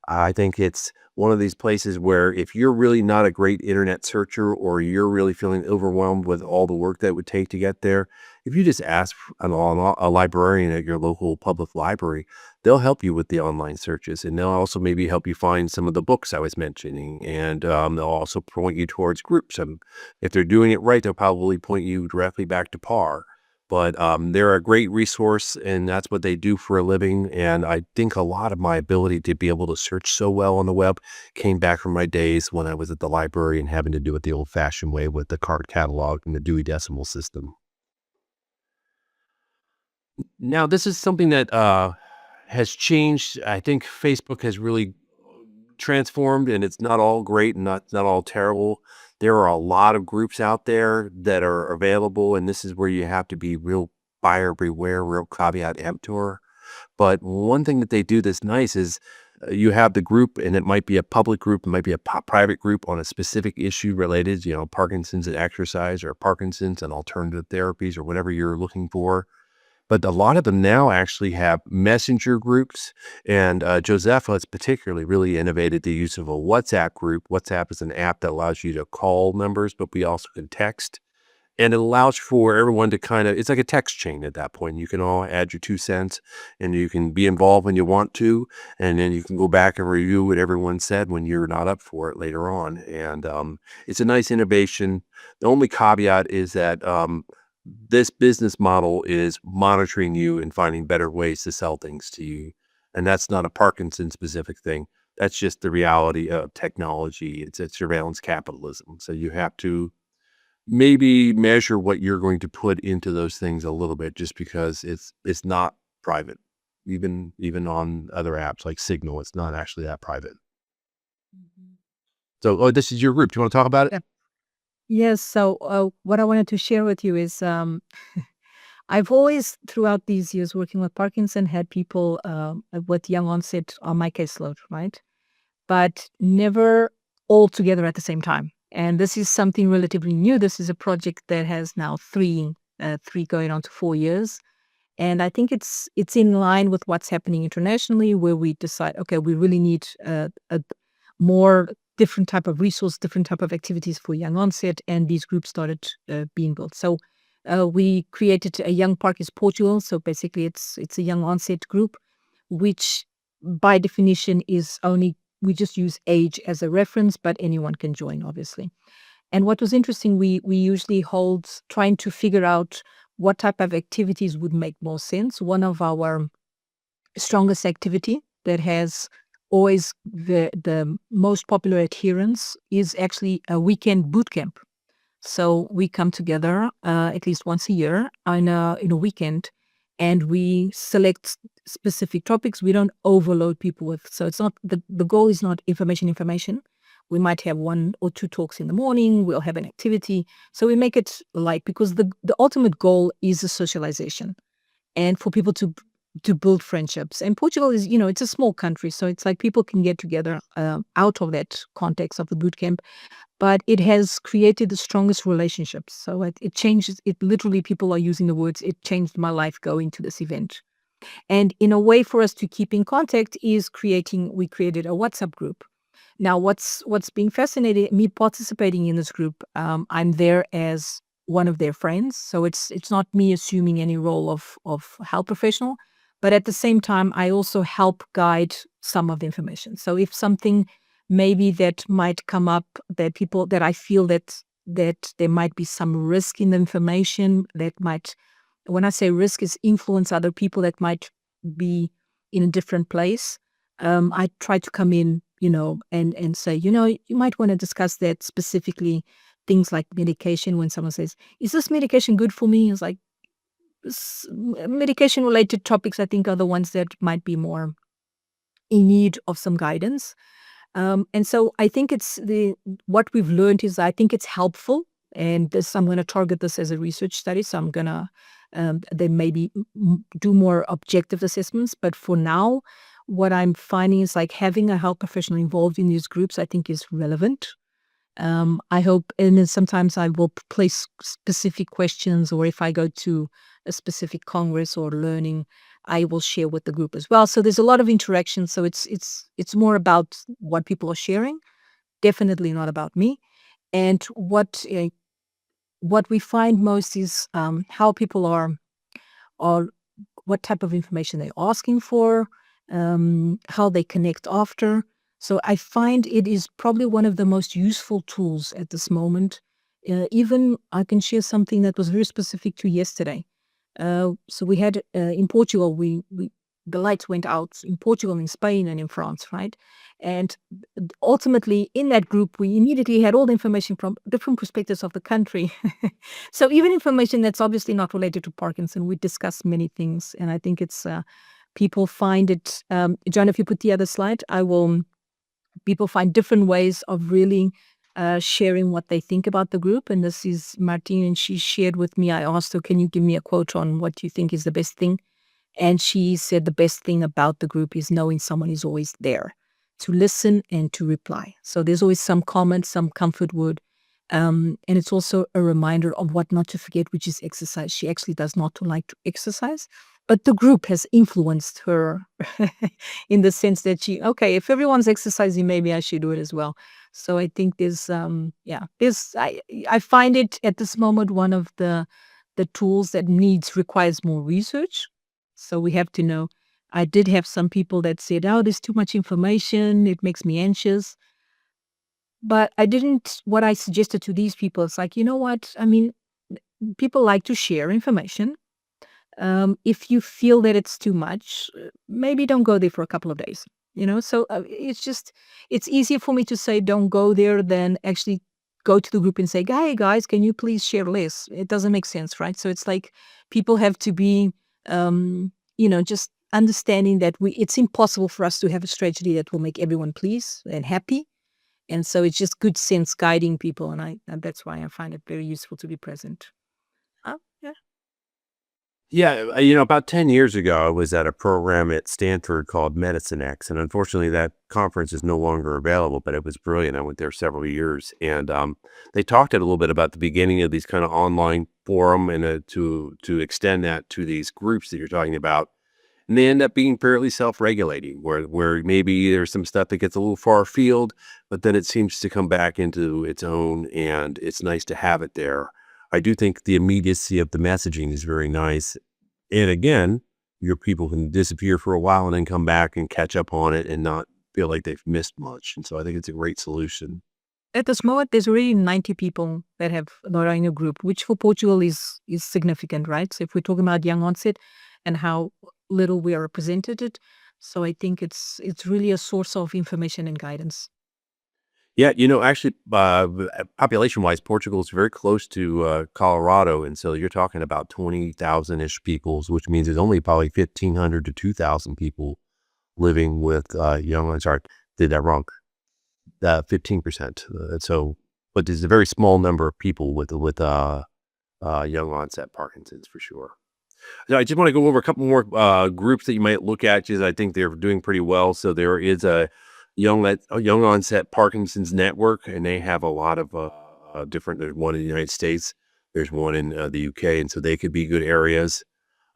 I think it's one of these places where if you're really not a great internet searcher or you're really feeling overwhelmed with all the work that it would take to get there, if you just ask a librarian at your local public library, they'll help you with the online searches and they'll also maybe help you find some of the books I was mentioning. And they'll also point you towards groups. If they're doing it right, they'll probably point you directly back to PAR. But they're a great resource, and that's what they do for a living. And I think a lot of my ability to be able to search so well on the web came back from my days when I was at the library and having to do it the old-fashioned way with the card catalog and the Dewey Decimal System. Now, this is something that has changed. I think Facebook has really transformed, and it's not all great and not all terrible. There are a lot of groups out there that are available, and this is where you have to be real buyer beware, real caveat emptor. But one thing that they do that's nice is you have the group, and it might be a public group, it might be a private group on a specific issue related, Parkinson's and exercise, or Parkinson's and alternative therapies, or whatever you're looking for. But a lot of them now actually have messenger groups, and Josepha has particularly really innovated the use of a WhatsApp group. WhatsApp is an app that allows you to call numbers, but we also can text. And it allows for everyone to it's like a text chain at that point. You can all add your 2 cents, and you can be involved when you want to, and then you can go back and review what everyone said when you're not up for it later on. And it's a nice innovation. The only caveat is that this business model is monitoring you and finding better ways to sell things to you. And that's not a Parkinson specific thing. That's just the reality of technology. It's a surveillance capitalism. So you have to maybe measure what you're going to put into those things a little bit, just because it's not private. Even on other apps like Signal, it's not actually that private. Mhm. So, this is your group. Do you want to talk about it? Yeah. Yes. So, what I wanted to share with you is I've always, throughout these years working with Parkinson, had people with young onset on my caseload, right? But never all together at the same time. And this is something relatively new. This is a project that has now three going on to 4 years. And I think it's in line with what's happening internationally, where we decide, okay, we really need a more different type of resource, different type of activities for young onset, and these groups started being built. So we created a Young Parkers Portugal. So basically, it's a young onset group, which by definition is only we just use age as a reference, but anyone can join, obviously. And what was interesting, we usually hold trying to figure out what type of activities would make more sense. One of our strongest activity that has always the most popular adherence is actually a weekend boot camp. So we come together at least once a year in a weekend, and we select specific topics. We don't overload people with. So it's not the goal is not information. We might have 1 or 2 talks in the morning. We'll have an activity. So we make it light because the ultimate goal is a socialization and for people to build friendships. And Portugal is, it's a small country, so it's like people can get together out of that context of the boot camp, but it has created the strongest relationships. So it changes. It literally, people are using the words, it changed my life going to this event. And in a way for us to keep in contact is we created a WhatsApp group. Now, what's being fascinating, me participating in this group, I'm there as one of their friends. So it's not me assuming any role of health professional, but at the same time, I also help guide some of the information. So if something maybe that might come up that I feel that there might be some risk in the information that might, when I say risk, is influence other people that might be in a different place. I try to come in, and say, you might want to discuss that specifically, things like medication. When someone says, "Is this medication good for me?" It's like medication related topics. I think are the ones that might be more in need of some guidance. And so I think what we've learned is I think it's helpful, and I'm going to target this as a research study. So I'm going to then maybe do more objective assessments. But for now, what I'm finding is like having a health professional involved in these groups, I think is relevant. I hope, and then sometimes I will place specific questions, or if I go to a specific congress or learning, I will share with the group as well. So there's a lot of interaction. So it's more about what people are sharing, definitely not about me. And what we find most is how people are what type of information they're asking for, how they connect after. So I find it is probably one of the most useful tools at this moment. Even I can share something that was very specific to yesterday. So we had in Portugal, we the lights went out in Portugal, in Spain, and in France, right? And ultimately, in that group, we immediately had all the information from different perspectives of the country. So even information that's obviously not related to Parkinson, we discuss many things, and I think it's people find it. John, if you put the other slide, I will. People find different ways of really sharing what they think about the group. And this is Martine, and she shared with me. I asked her, "Can you give me a quote on what you think is the best thing?" And she said the best thing about the group is knowing someone is always there to listen and to reply. So there's always some comment, some comfort word. And it's also a reminder of what not to forget, which is exercise. She actually does not like to exercise, but the group has influenced her in the sense that okay, if everyone's exercising, maybe I should do it as well. So I think I find it at this moment one of the tools that requires more research. So we have to know. I did have some people that said, "Oh, there's too much information. It makes me anxious." But I didn't. What I suggested to these people is like, you know what? I mean, people like to share information. If you feel that it's too much, maybe don't go there for a couple of days. So it's easier for me to say don't go there than actually go to the group and say, "Hey guys, can you please share less?" It doesn't make sense, right? So it's like people have to be, just understanding that it's impossible for us to have a strategy that will make everyone pleased and happy. And so it's just good sense guiding people, and that's why I find it very useful to be present. Yeah. Yeah, about 10 years ago, I was at a program at Stanford called Medicine X, and unfortunately, that conference is no longer available, but it was brilliant. I went there several years, and they talked a little bit about the beginning of these kind of online forum and to extend that to these groups that you're talking about. And they end up being fairly self-regulating, where maybe there's some stuff that gets a little far afield, but then it seems to come back into its own, and it's nice to have it there. I do think the immediacy of the messaging is very nice. And again, your people can disappear for a while and then come back and catch up on it and not feel like they've missed much. And so I think it's a great solution. At this moment, there's already 90 people that are in a group, which for Portugal is significant, right? So if we're talking about young onset and how little we are represented, so I think it's really a source of information and guidance. Yeah, actually, population-wise, Portugal is very close to Colorado, and so you're talking about 20,000-ish people, which means there's only probably 1,500 to 2,000 people living with young. I'm sorry, did that wrong. 15%. But there's a very small number of people with young onset Parkinson's for sure. So I just want to go over a couple more groups that you might look at because I think they're doing pretty well. So there is a young onset Parkinson's network, and they have a lot of different. There's one in the United States. There's one in the UK, and so they could be good areas.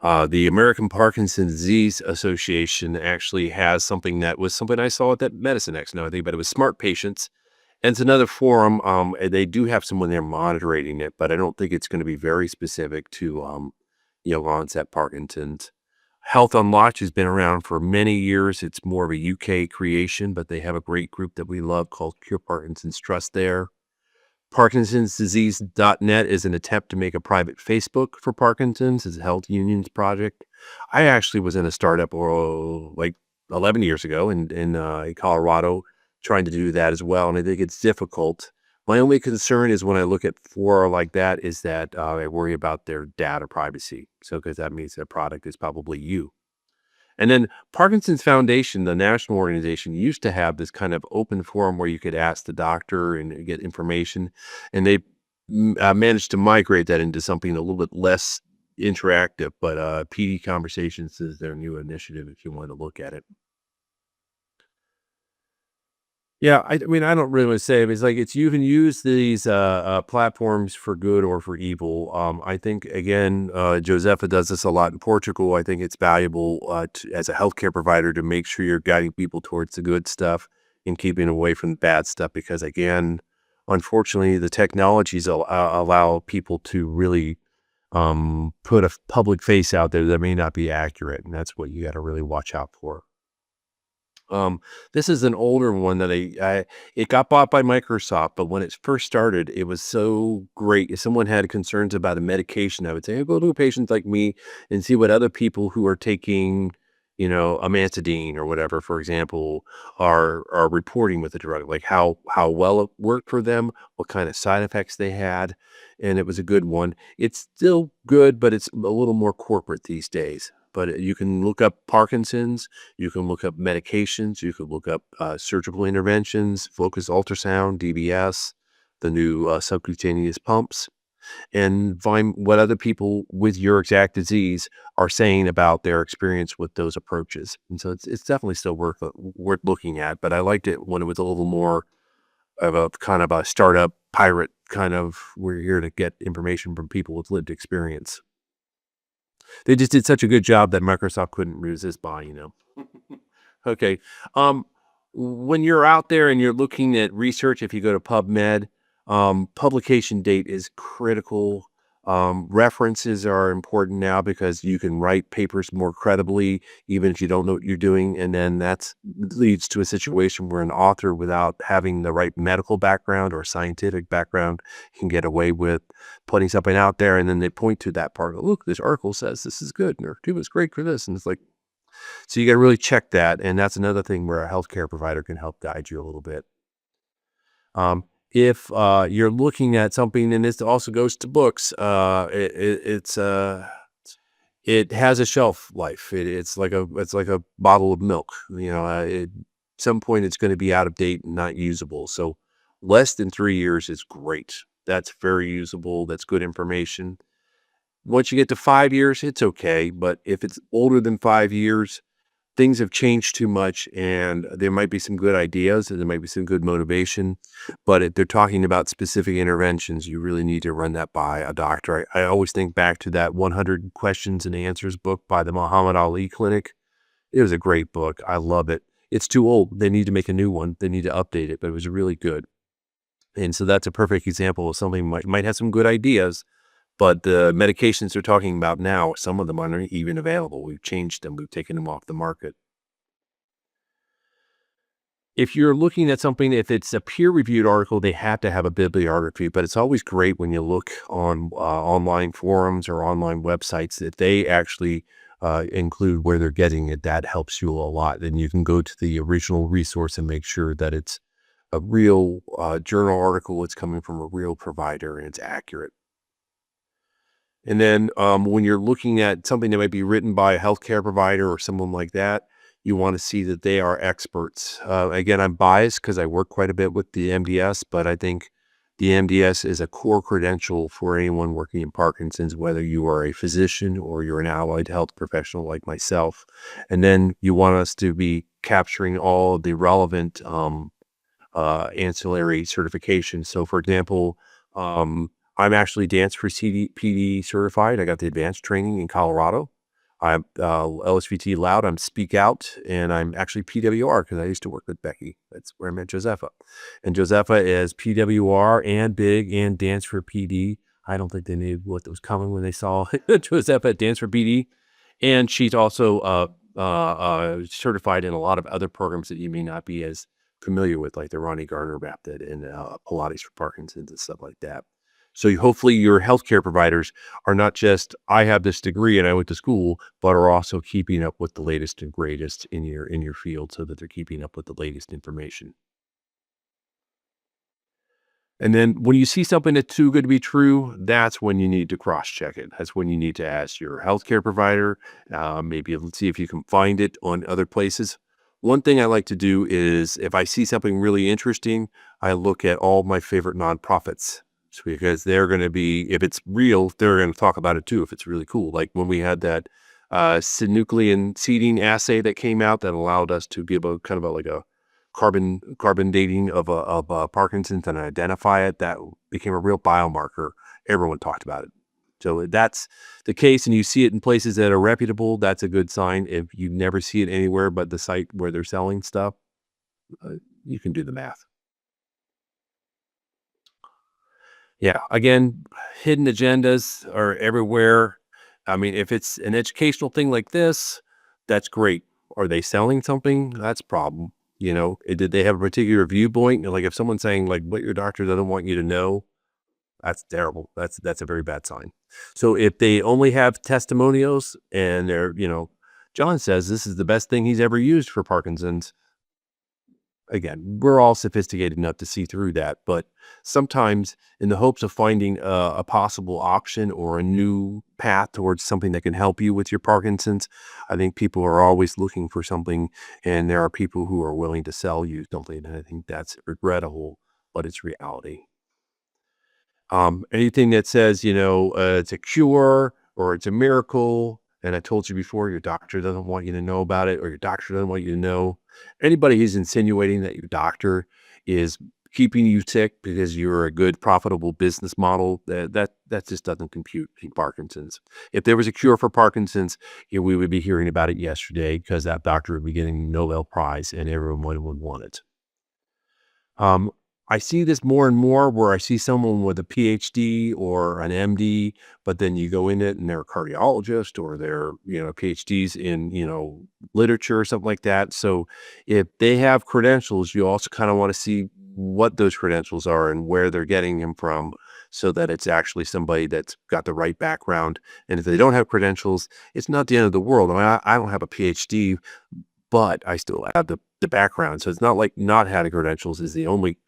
The American Parkinson's Disease Association actually has something that was something I saw at that Medicine X. Now I think, but it was Smart Patients, and it's another forum. And they do have someone there monitoring it, but I don't think it's going to be very specific to young onset Parkinson's. Health Unlocked has been around for many years. It's more of a UK creation, but they have a great group that we love called Cure Parkinson's Trust there. Parkinson'sDisease.net is an attempt to make a private Facebook for Parkinson's. It's a health unions project. I actually was in a startup like 11 years ago in Colorado trying to do that as well, and I think it's difficult. My only concern is when I look at fora like that is that I worry about their data privacy. So because that means their product is probably you. And then Parkinson's Foundation, the national organization, used to have this kind of open forum where you could ask the doctor and get information. And they managed to migrate that into something a little bit less interactive. But PD Conversations is their new initiative if you want to look at it. Yeah, I mean, I don't really want to say it. It's like it's you can use these platforms for good or for evil. I think again, Josefa does this a lot in Portugal. I think it's valuable as a healthcare provider to make sure you're guiding people towards the good stuff and keeping away from the bad stuff. Because again, unfortunately, the technologies allow people to really put a public face out there that may not be accurate, and that's what you got to really watch out for. Um, this is an older one that it got bought by Microsoft, but when it first started, it was so great. If someone had concerns about a medication, I would say, "Oh, go to a patient like me and see what other people who are taking, amantadine or whatever, for example, are reporting with the drug, like how well it worked for them, what kind of side effects they had." And it was a good one. It's still good, but it's a little more corporate these days. But you can look up Parkinson's, you can look up medications, you can look up surgical interventions, focused ultrasound, DBS, the new subcutaneous pumps, and find what other people with your exact disease are saying about their experience with those approaches. And so it's definitely still worth looking at. But I liked it when it was a little more of a kind of a startup pirate kind of, we're here to get information from people with lived experience. They just did such a good job that Microsoft couldn't resist buying. Okay. Um, when you're out there and you're looking at research, if you go to PubMed, publication date is critical. References are important now because you can write papers more credibly, even if you don't know what you're doing. And then that leads to a situation where an author, without having the right medical background or scientific background, can get away with putting something out there. And then they point to that part. Look, this article says this is good, or it was great for this. And it's like, so you got to really check that, and that's another thing where a healthcare provider can help guide you a little bit. If you're looking at something, and this also goes to books, it has a shelf life. It's like a bottle of milk. At some point it's going to be out of date and not usable. So less than 3 years is great. That's very usable. That's good information. Once you get to 5 years, it's okay. But if it's older than 5 years, things have changed too much, and there might be some good ideas and there might be some good motivation, but if they're talking about specific interventions, you really need to run that by a doctor. I always think back to that 100 questions and answers book by the Muhammad Ali Clinic. It was a great book. I love it. It's too old. They need to make a new one. They need to update it, but it was really good. And so that's a perfect example of something might have some good ideas, but the medications they're talking about now, some of them aren't even available. We've changed them. We've taken them off the market. If you're looking at something, if it's a peer-reviewed article, they have to have a bibliography, but it's always great when you look on online forums or online websites that they actually include where they're getting it. That helps you a lot. Then you can go to the original resource and make sure that it's a real journal article. It's coming from a real provider and it's accurate. And then when you're looking at something that might be written by a healthcare provider or someone like that, you want to see that they are experts. Again, I'm biased because I work quite a bit with the MDS, but I think the MDS is a core credential for anyone working in Parkinson's, whether you are a physician or you're an allied health professional like myself. And then you want us to be capturing all of the relevant ancillary certifications. So, for example, I'm actually dance for PD certified. I got the advanced training in Colorado. I'm LSVT loud. I'm speak out, and I'm actually PWR because I used to work with Becky. That's where I met Josefa, and Josefa is PWR and big and dance for PD. I don't think they knew what was coming when they saw Josefa at Dance for PD, and she's also certified in a lot of other programs that you may not be as familiar with, like the Ronnie Gardner method and Pilates for Parkinson's and stuff like that. So hopefully your healthcare providers are not just, I have this degree and I went to school, but are also keeping up with the latest and greatest in your field so that they're keeping up with the latest information. And then when you see something that's too good to be true, that's when you need to cross-check it. That's when you need to ask your healthcare provider. Maybe let's see if you can find it on other places. One thing I like to do is if I see something really interesting, I look at all my favorite nonprofits because they're going to be, if it's real, they're going to talk about it too if it's really cool. Like when we had that synuclein seeding assay that came out that allowed us to give a kind of like a carbon dating of Parkinson's and identify it. That became a real biomarker. Everyone talked about it. So that's the case, and you see it in places that are reputable. That's a good sign. If you never see it anywhere but the site where they're selling stuff, you can do the math. Yeah, again, hidden agendas are everywhere. I mean, if it's an educational thing like this, that's great. Are they selling something? That's a problem. Did they have a particular viewpoint? Like if someone's saying like what your doctor doesn't want you to know, that's terrible. That's a very bad sign. So if they only have testimonials and John says this is the best thing he's ever used for Parkinson's. Again, we're all sophisticated enough to see through that, but sometimes in the hopes of finding a possible option or a new path towards something that can help you with your Parkinson's, I think people are always looking for something, and there are people who are willing to sell you something, and I think that's regrettable, but it's reality. Anything that says, it's a cure or it's a miracle. And I told you before, your doctor doesn't want you to know about it, or your doctor doesn't want you to know. Anybody who's insinuating that your doctor is keeping you sick because you're a good, profitable business model, that just doesn't compute in Parkinson's. If there was a cure for Parkinson's, we would be hearing about it yesterday because that doctor would be getting a Nobel Prize and everyone would want it. I see this more and more where I see someone with a PhD or an MD, but then you go in it and they're a cardiologist or they're, PhDs in, literature or something like that. So if they have credentials, you also kind of want to see what those credentials are and where they're getting them from so that it's actually somebody that's got the right background. And if they don't have credentials, it's not the end of the world. I mean, I don't have a PhD, but I still have the background. So it's not like not having credentials is the only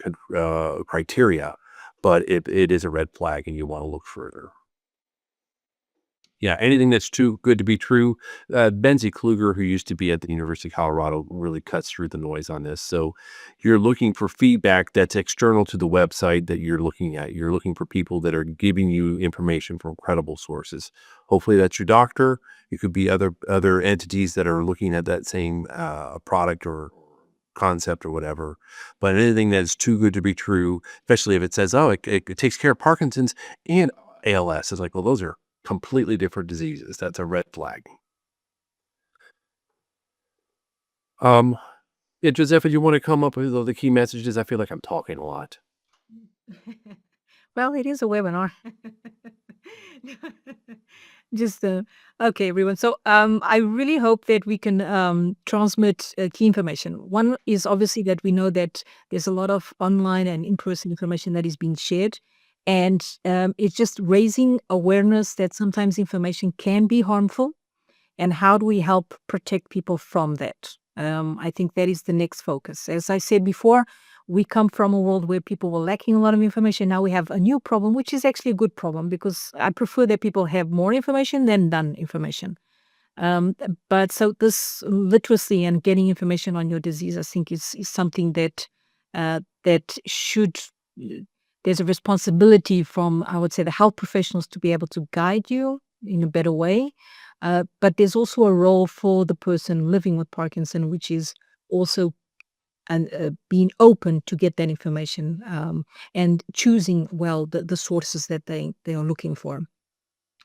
criteria, but it is a red flag and you want to look further. Yeah, anything that's too good to be true. Benzie Kluger, who used to be at the University of Colorado, really cuts through the noise on this. So you're looking for feedback that's external to the website that you're looking at. You're looking for people that are giving you information from credible sources. Hopefully that's your doctor. It could be other entities that are looking at that same product or concept or whatever. But anything that's too good to be true, especially if it says, oh, it takes care of Parkinson's and ALS, it's like, well, those are completely different diseases. That's a red flag. Yeah, Josepha, you want to come up with the key messages? I feel like I'm talking a lot. Well, it is a webinar. Just okay, everyone. So I really hope that we can transmit key information. One is obviously that we know that there's a lot of online and in-person information that is being shared. And it's just raising awareness that sometimes information can be harmful. And how do we help protect people from that? I think that is the next focus. As I said before, we come from a world where people were lacking a lot of information. Now we have a new problem, which is actually a good problem because I prefer that people have more information than none information. But so this literacy and getting information on your disease, I think is something that that should, there's a responsibility from, I would say, the health professionals to be able to guide you in a better way. But there's also a role for the person living with Parkinson, which is also being open to get that information and choosing well the sources that they are looking for.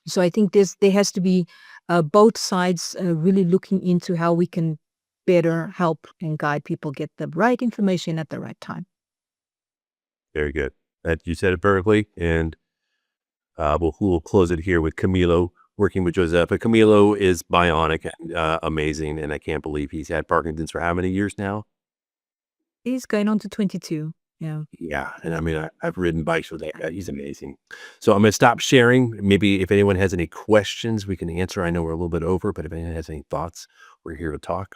So I think there has to be both sides really looking into how we can better help and guide people get the right information at the right time. Very good. You said it perfectly, and we'll close it here with Camilo working with Josepha. Camilo is bionic and amazing, and I can't believe he's had Parkinson's for how many years now? He's going on to 22. Yeah. Yeah, and I mean, I've ridden bikes with that guy. He's amazing. So I'm going to stop sharing. Maybe if anyone has any questions, we can answer. I know we're a little bit over, but if anyone has any thoughts, we're here to talk.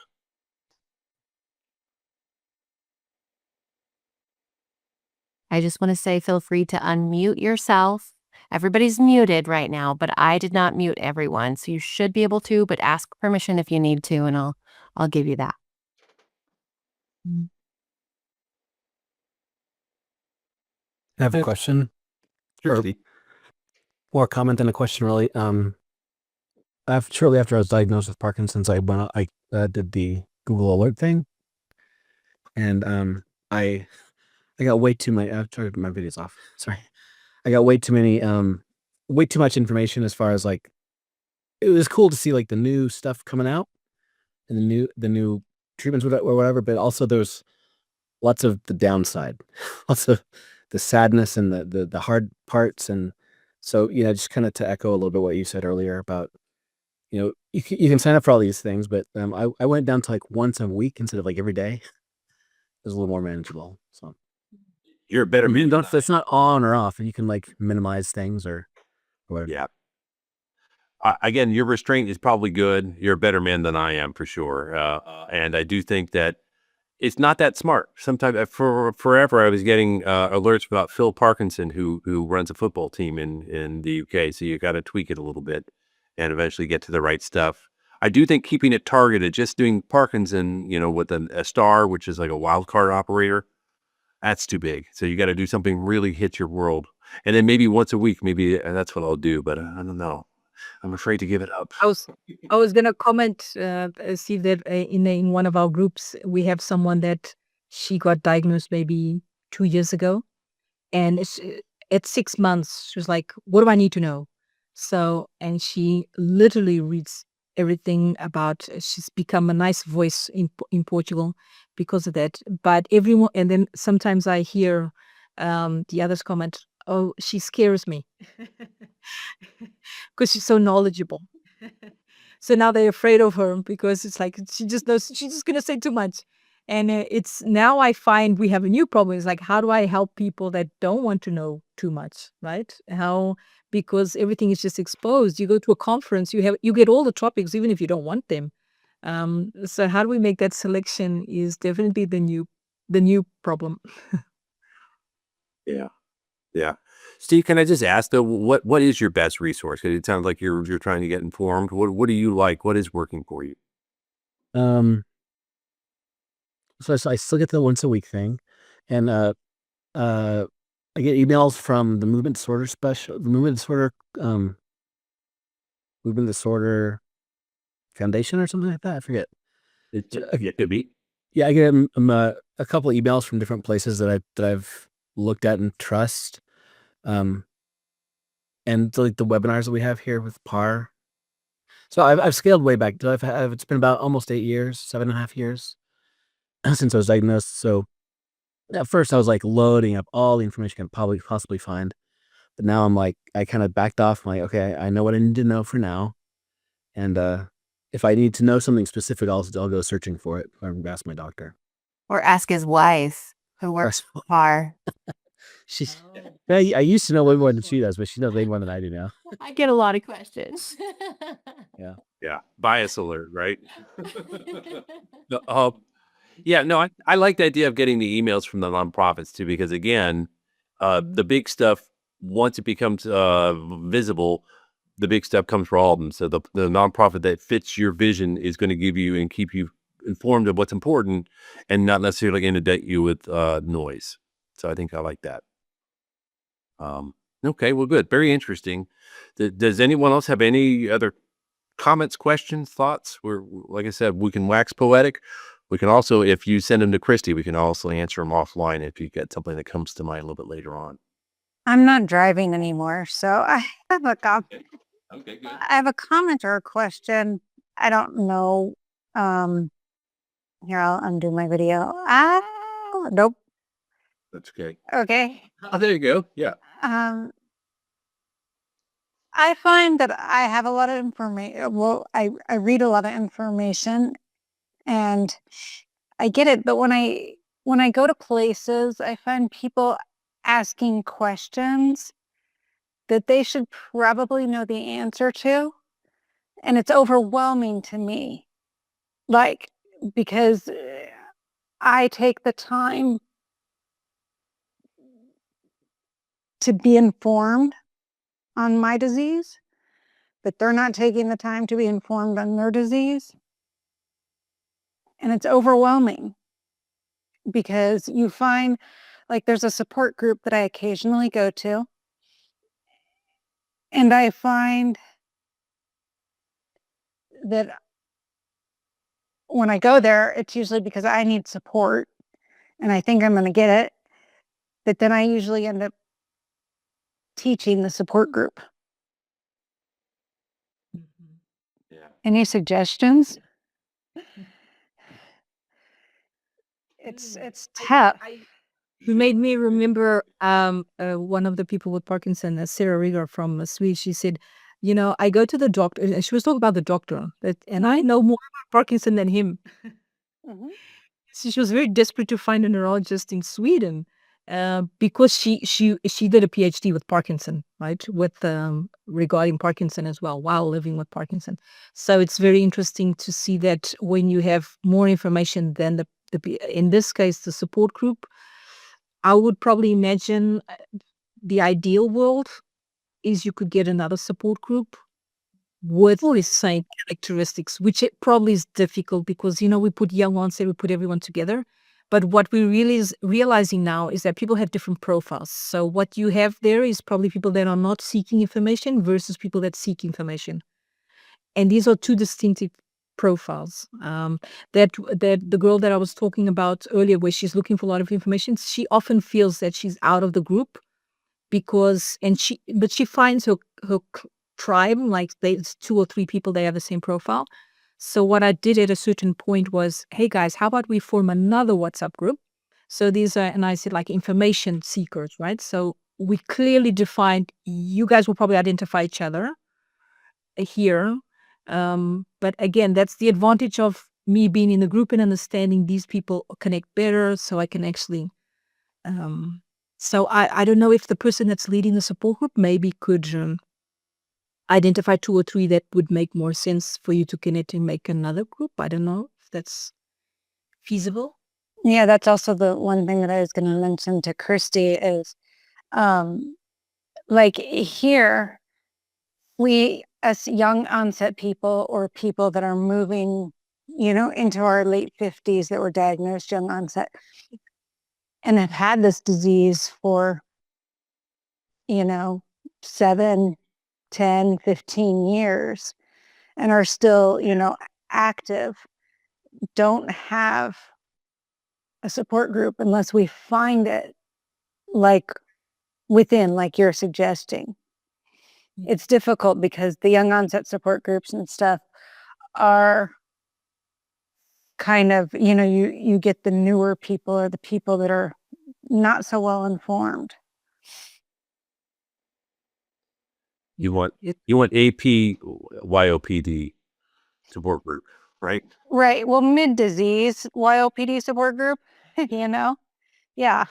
I just want to say feel free to unmute yourself. Everybody's muted right now, but I did not mute everyone. So you should be able to, but ask permission if you need to, and I'll give you that. I have a question. Sure. Or a comment than a question, really. Shortly after I was diagnosed with Parkinson's, I did the Google Alert thing, and I got way too many. Sorry, my video's off. Sorry, I got way too many way too much information as far as like it was cool to see like the new stuff coming out and the new treatments or whatever, but also there's lots of the downside, lots of the sadness and the hard parts, and so just kind of to echo a little bit what you said earlier about you can sign up for all these things, but I went down to like once a week instead of like every day. It was a little more manageable. So You're a better you man. don't, it's not on or off, and you can like minimize things or whatever. Yeah. Again, your restraint is probably good. You're a better man than I am for sure. And I do think that it's not that smart. Sometimes for forever, I was getting alerts about Phil Parkinson, who runs a football team in the UK. So you got to tweak it a little bit and eventually get to the right stuff. I do think keeping it targeted, just doing Parkinson, with a star, which is like a wild card operator, that's too big. So you got to do something really hit your world. And then maybe once a week, maybe that's what I'll do. But I don't know. I'm afraid to give it up. I was gonna comment, see that in one of our groups we have someone that she got diagnosed maybe 2 years ago, and at 6 months she was like, "What do I need to know?" So, and she literally reads everything about. She's become a nice voice in Portugal because of that. But everyone, and then sometimes I hear the others comment, "Oh, she scares me," because she's so knowledgeable. So now they're afraid of her because it's like she just knows she's just gonna say too much. And it's now I find we have a new problem. It's like, how do I help people that don't want to know too much, right? How, because everything is just exposed. You go to a conference, you get all the topics even if you don't want them. So how do we make that selection is definitely the new problem. Yeah. Yeah. Steve, can I just ask though, what is your best resource? 'Cause it sounds like you're trying to get informed. What do you like? What is working for you? Um, so I still get the once a week thing, and uh, I get emails from the um, movement disorder foundation or something like that. I forget. It could be. Yeah, I get a couple of emails from different places that I've looked at and trust. Um, and like the webinars that we have here with PAR. So I've scaled way back. It's been about almost 8 years, 7.5 years since I was diagnosed. So at first I was like loading up all the information I can probably possibly find. But now I'm like, I kind of backed off. I'm like, okay, I know what I need to know for now. And if I need to know something specific, I'll go searching for it or ask my doctor. Or ask his wife, who Or works for PAR. she's, I used to know way more than she does, but she knows way more than I do now. I get a lot of questions. Yeah. Yeah. Bias alert, right? No, yeah, no, I like the idea of getting the emails from the nonprofits too, because again, the big stuff, once it becomes visible, the big stuff comes for all of them. So the nonprofit that fits your vision is going to give you and keep you informed of what's important and not necessarily inundate you with noise. So I think I like that. Okay, well, good. Very interesting. Does anyone else have any other comments, questions, thoughts? Like I said, we can wax poetic. We can also, if you send them to Christy, we can also answer them offline if you get something that comes to mind a little bit later on. I'm not driving anymore, so I have a Okay, good. I have a comment or a question. I don't know. Um, Here, I'll undo my video. Nope. That's okay. Okay. Oh, there you go. Yeah. Um, I find that I have a lot of information. Well, I read a lot of information, and I get it. But when I go to places, I find people asking questions that they should probably know the answer to. And it's overwhelming to me. Like, because I take the time to be informed on my disease, but they're not taking the time to be informed on their disease. And it's overwhelming because you find, like, there's a support group that I occasionally go to, and I find that when I go there, it's usually because I need support. and I think I'm going to get it, but then I usually end up teaching the support group. Yeah. Any suggestions? It's tough. You made me remember one of the people with Parkinson, Sarah Rigger from Sweden. She said, I go to the doctor, and she was talking about the doctor, and I know more about Parkinson than him. Mhm. So she was very desperate to find a neurologist in Sweden because she did a PhD with Parkinson, right? With regarding Parkinson as well, while living with Parkinson. So it's very interesting to see that when you have more information than in this case the support group, I would probably imagine the ideal world is you could get another support group with the same characteristics, which it probably is difficult because, we put young onset, we put everyone together. But what we really is realizing now is that people have different profiles. So what you have there is probably people that are not seeking information versus people that seek information. And these are two distinctive profiles. That the girl that I was talking about earlier, where she's looking for a lot of information, she often feels that she's out of the group but she finds her tribe, like it's 2 or 3 people, they have the same profile. So what I did at a certain point was, hey guys, how about we form another WhatsApp group? So these are, and I said, like, information seekers, right? So we clearly defined, you guys will probably identify each other here. But again, that's the advantage of me being in the group and understanding these people connect better, so I can actually so I don't know if the person that's leading the support group maybe could identify 2 or 3 that would make more sense for you to connect and make another group. I don't know if that's feasible. Yeah, that's also the one thing that I was going to mention to Kirsty is, like here, we as young onset people or people that are moving, into our late 50s that were diagnosed young onset and have had this disease for, 7, 10, 15 years and are still, active, don't have a support group unless we find it like within, like you're suggesting. It's difficult because the young onset support groups and stuff are kind of, you get the newer people or the people that are not so well informed. You want It- APYOPD support group, right? Right. Well, mid-disease YOPD support group, Yeah.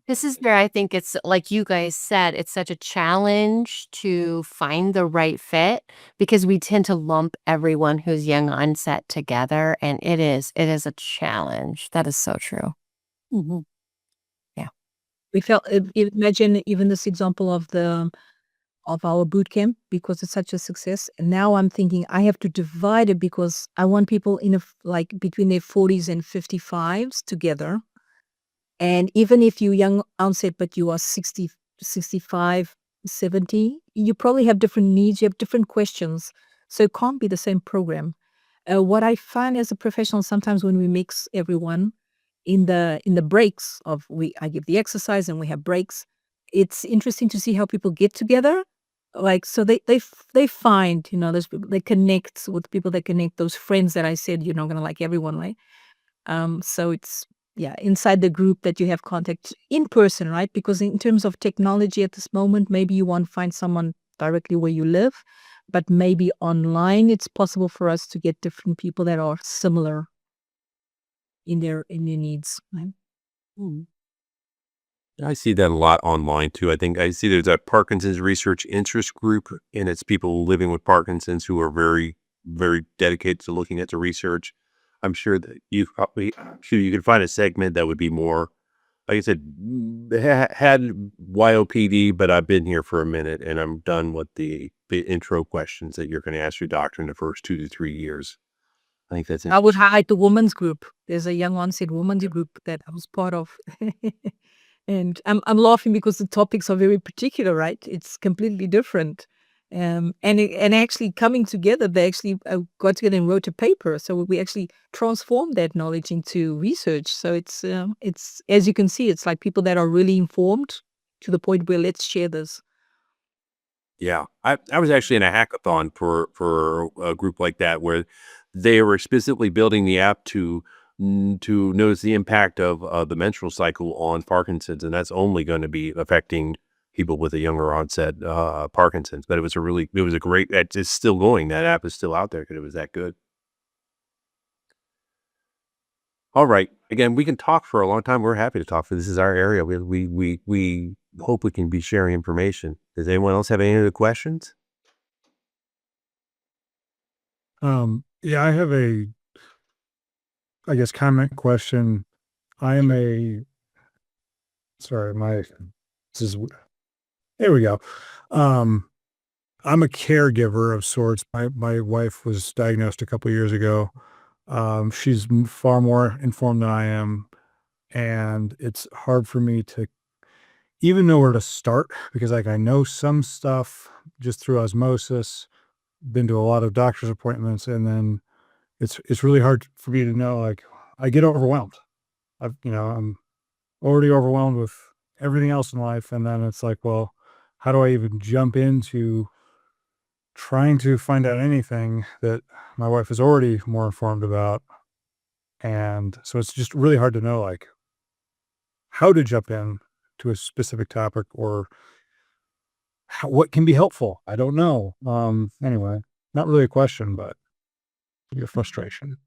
This is where I think it's like you guys said, it's such a challenge to find the right fit because we tend to lump everyone who's young onset together, and it is a challenge. That is so true. Mhm. We felt imagine even this example of our boot camp because it's such a success. And now I'm thinking I have to divide it because I want people like between their 40s and 55s together. And even if you young onset, but you are 60, 65, 70, you probably have different needs, you have different questions. So it can't be the same program. What I find as a professional, sometimes when we mix everyone in the breaks I give the exercise and we have breaks, it's interesting to see how people get together. Like, so they find, those people, they connect with people, they connect those friends that I said, you're not going to like everyone, right? So it's, yeah, inside the group that you have contact in person, right? Because in terms of technology at this moment, maybe you won't find someone directly where you live, but maybe online, it's possible for us to get different people that are similar in their needs, right? I see that a lot online too. I think I see there's a Parkinson's research interest group, and it's people living with Parkinson's who are very, very dedicated to looking at the research. I'm sure that I'm sure you could find a segment that would be more, like I said, had YOPD, but I've been here for a minute and I'm done with the intro questions that you're going to ask your doctor in the first 2 to 3 years. I think that's I would highlight the women's group. There's a young onset women's group that I was part of. And I'm laughing because the topics are very particular, right? It's completely different. And actually coming together, they actually got together and wrote a paper. So we actually transformed that knowledge into research. So it's as you can see, it's like people that are really informed to the point where let's share this. Yeah. I was actually in a hackathon for a group like that where they were specifically building the app to notice the impact of the menstrual cycle on Parkinson's, and that's only going to be affecting people with a younger onset Parkinson's. But it was a great. It's still going. That app is still out there because it was that good. All right. Again, we can talk for a long time. We're happy to talk for this is our area. We hope we can be sharing information. Does anyone else have any other questions? Yeah, I have I guess, comment question. I am a, sorry, this is, there we go. Um, I'm a caregiver of sorts. My wife was diagnosed a couple years ago. She's far more informed than I am, and it's hard for me to even know where to start because, like, I know some stuff just through osmosis, been to a lot of doctor's appointments, and then it's really hard for me to know, like, I get overwhelmed. I'm already overwhelmed with everything else in life, and then it's like, well, how do I even jump into trying to find out anything that my wife is already more informed about? And so it's just really hard to know, like, how to jump in to a specific topic or what can be helpful. I don't know. Anyway, not really a question, but maybe a frustration.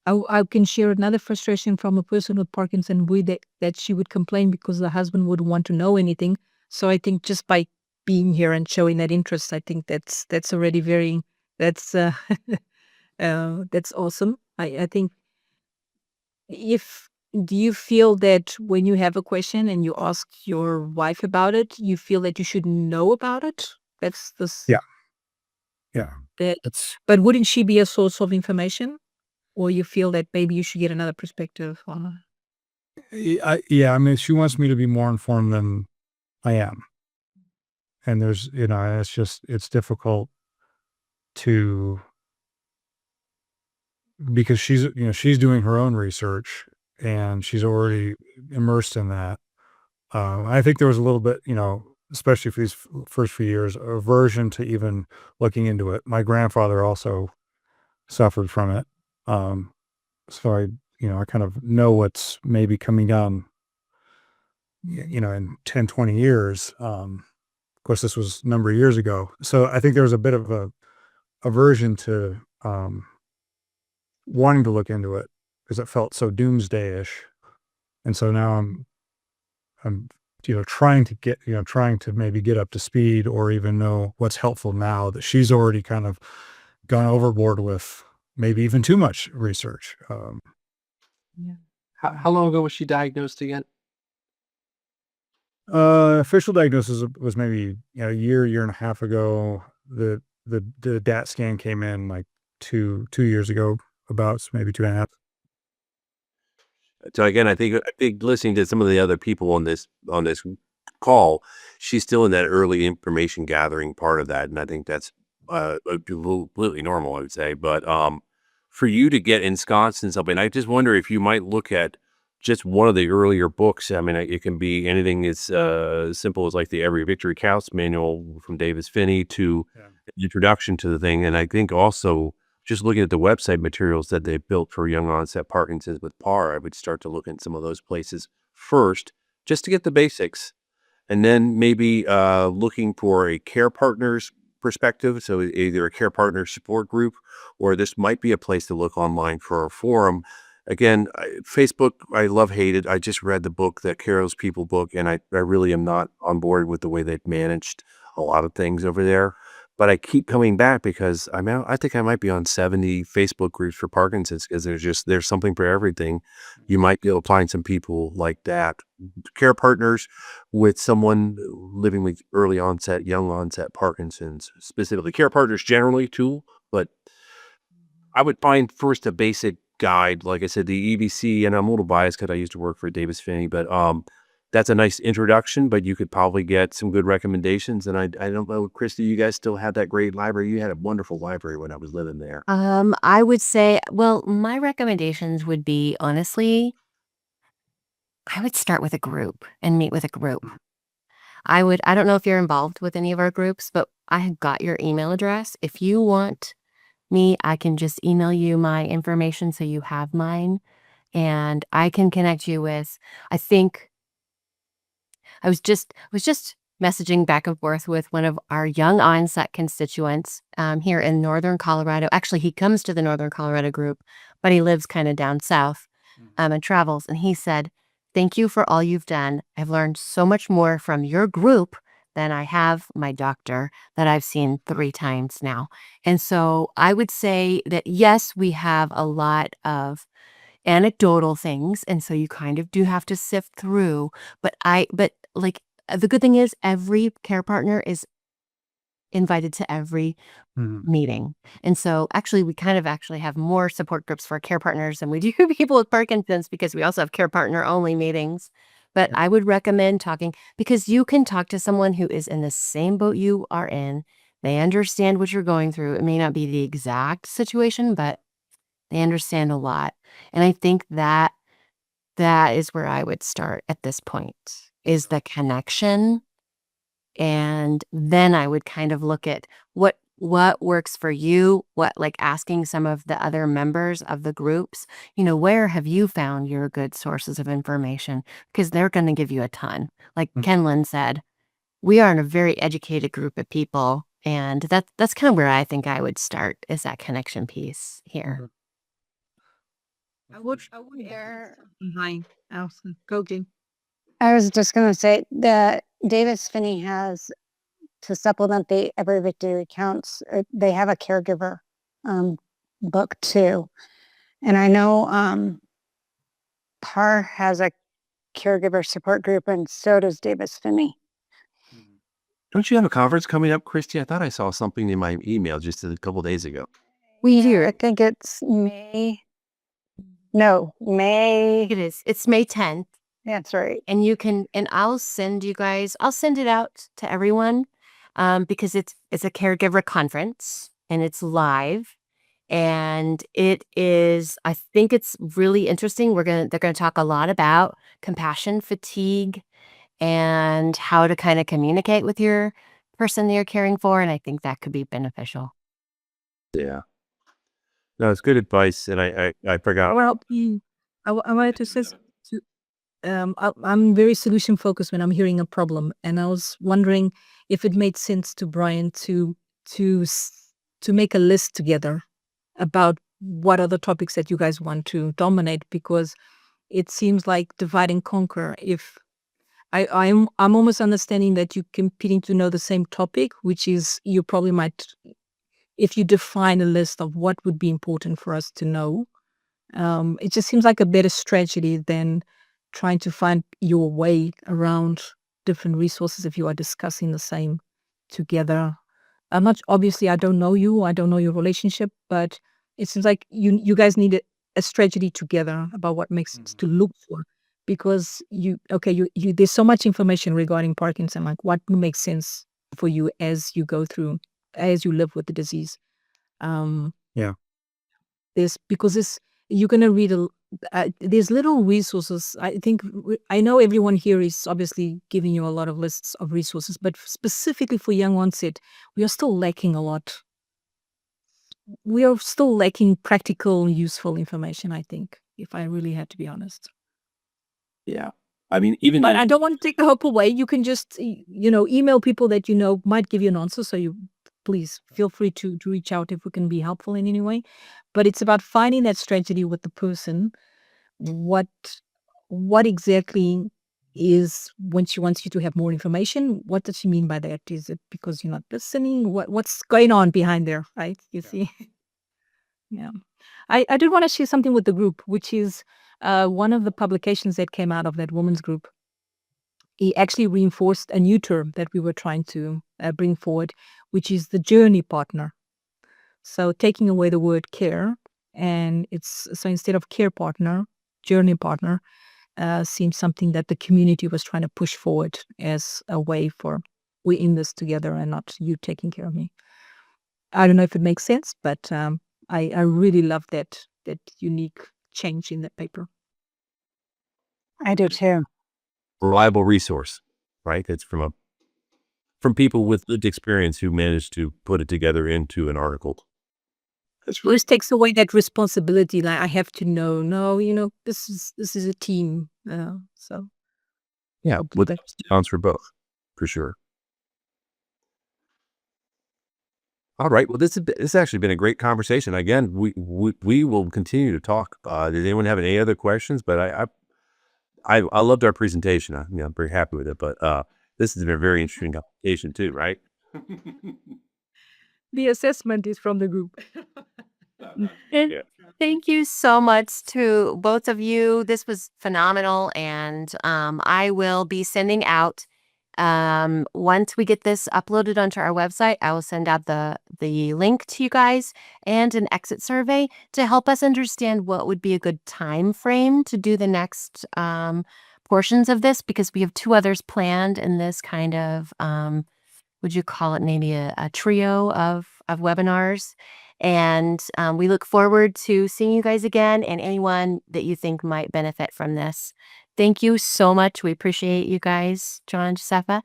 I can share another frustration from a person with Parkinson with that she would complain because the husband wouldn't want to know anything. So I think just by being here and showing that interest, I think that's already very that's that's awesome. I think if do you feel that when you have a question and you ask your wife about it, you feel that you should know about it? That's this Yeah. Yeah. that, It's but wouldn't she be a source of information? Or you feel that maybe you should get another perspective on yeah, I mean, she wants me to be more informed than I am. And it's difficult to, because she's doing her own research and she's already immersed in that. I think there was a little bit, especially for these first few years, aversion to even looking into it. My grandfather also suffered from it. Um, so I kind of know what's maybe coming down, in 10, 20 years. Of course, this was a number of years ago. So I think there was a bit of a aversion to wanting to look into it because it felt so doomsday-ish. And so now I'm trying to maybe get up to speed or even know what's helpful now that she's already kind of gone overboard with maybe even too much research. Yeah. How long ago was she diagnosed again? Official diagnosis was maybe a year and a half ago. The DAT scan came in like two years ago, about so maybe 2.5. So again, I think listening to some of the other people on this call, she's still in that early information gathering part of that, and I think that's completely normal, I would say. But for you to get ensconced in something, I just wonder if you might look at just one of the earlier books. I mean, it can be anything as simple as like the Every Victory Counts manual from Davis Finney to Yeah. introduction to the thing, and I think also just looking at the website materials that they built for young onset Parkinson's with PAR, I would start to look at some of those places first, just to get the basics, and then maybe looking for a care partner's perspective. So either a care partner support group, or this might be a place to look online for a forum. Again, Facebook, I love hated. I just read the book, that Carol's People book, and I really am not on board with the way they've managed a lot of things over there. But I keep coming back because I think I might be on 70 Facebook groups for Parkinson's because there's something for everything. You might be able to find some people like that, care partners with someone living with early onset, young onset Parkinson's, specifically care partners generally too. But I would find first a basic guide, like I said, the EBC, and I'm a little biased because I used to work for Davis Finney, but that's a nice introduction, but you could probably get some good recommendations. And I don't know, Christy, you guys still have that great library. You had a wonderful library when I was living there. I would say, well, my recommendations would be, honestly, I would start with a group and meet with a group. I don't know if you're involved with any of our groups, but I have got your email address. If you want me, I can just email you my information so you have mine, and I can connect you with, I think I was just messaging back and forth with one of our young onset constituents here in Northern Colorado. Actually, he comes to the Northern Colorado group, but he lives kind of down south and travels. And he said, "Thank you for all you've done. I've learned so much more from your group than I have my doctor that I've seen 3 times now." And so I would say that, yes, we have a lot of anecdotal things, and so you kind of do have to sift through, but like the good thing is every care partner is invited to every meeting. And so actually we kind of actually have more support groups for care partners than we do people with Parkinson's, because we also have care partner only meetings. But I would recommend talking, because you can talk to someone who is in the same boat you are in. They understand what you're going through. It may not be the exact situation, but they understand a lot. And I think that is where I would start at this point, is the connection. And then I would kind of look at what works for you, like asking some of the other members of the groups, where have you found your good sources of information? Because they're going to give you a ton. Like Kenlin said, we are in a very educated group of people, and that's kind of where I think I would start, is that connection piece here. I would There- behind Allison. Go, Jane. I was just going to say that Davis Finney has, to supplement the Every Victory Counts, they have a caregiver book too. And I know PAR has a caregiver support group, and so does Davis Finney. Don't you have a conference coming up, Christy? I thought I saw something in my email just a couple days ago. We do. I think it's May. No, May. It is. It's May 10th. That's right. And I'll send it out to everyone, because it's a caregiver conference and it's live, and I think it's really interesting. They're gonna talk a lot about compassion fatigue and how to kind of communicate with your person that you're caring for. And I think that could be beneficial. Yeah. No, it's good advice. And I forgot. Well, I wanted to say, I'm very solution focused when I'm hearing a problem, and I was wondering if it made sense to Brian to make a list together about what are the topics that you guys want to dominate, because it seems like divide and conquer. If I'm almost understanding that you're competing to know the same topic, which is you probably might, if you define a list of what would be important for us to know. It just seems like a better strategy than trying to find your way around different resources if you are discussing the same together. Obviously, I don't know you, I don't know your relationship, but it seems like you guys need a strategy together about what makes sense to look for, because you there's so much information regarding Parkinson, like what makes sense for you as you live with the disease. Yeah. You're going to read there's little resources. I think I know everyone here is obviously giving you a lot of lists of resources, but specifically for young onset, we are still lacking a lot. We are still lacking practical, useful information, I think, if I really had to be honest. Yeah. I mean, even But I don't want to take the hope away. You can just, email people that you know might give you an answer. So please feel free to reach out if we can be helpful in any way. But it's about finding that strategy with the person. What exactly is, when she wants you to have more information, what does she mean by that? Is it because you're not listening? What's going on behind there, right? You see? Yeah. I did want to share something with the group, which is one of the publications that came out of that women's group. He actually reinforced a new term that we were trying to bring forward, which is the journey partner. So taking away the word care, and so instead of care partner, journey partner. seemed something that the community was trying to push forward as a way for we in this together and not you taking care of me. I don't know if it makes sense, but I really love that unique change in that paper. I do too. Reliable resource, right? It's from people with lived experience who managed to put it together into an article. That's really This takes away that responsibility. Like I have to know. No, this is a team. So yeah, hopefully with that's- downs for both, for sure. All right. Well, this has actually been a great conversation. Again, we will continue to talk. Did anyone have any other questions? But I loved our presentation. I'm very happy with it. But this has been a very interesting application too, right? the assessment is from the group. And Yeah. thank you so much to both of you. This was phenomenal. And I will be sending out, once we get this uploaded onto our website, I will send out the link to you guys and an exit survey to help us understand what would be a good time frame to do the next portions of this, because we have 2 others planned in this kind of, would you call it maybe a trio of webinars? And we look forward to seeing you guys again and anyone that you think might benefit from this. Thank you so much. We appreciate you guys, John, Josepha,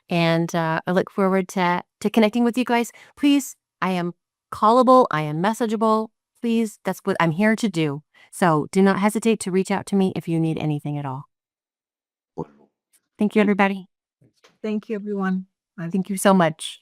and I look forward to connecting with you guys. Please, I am callable. I am messageable. Please, that's what I'm here to do. So do not hesitate to reach out to me if you need anything at all. Thank you, everybody. Thank you, everyone. Thank you so much.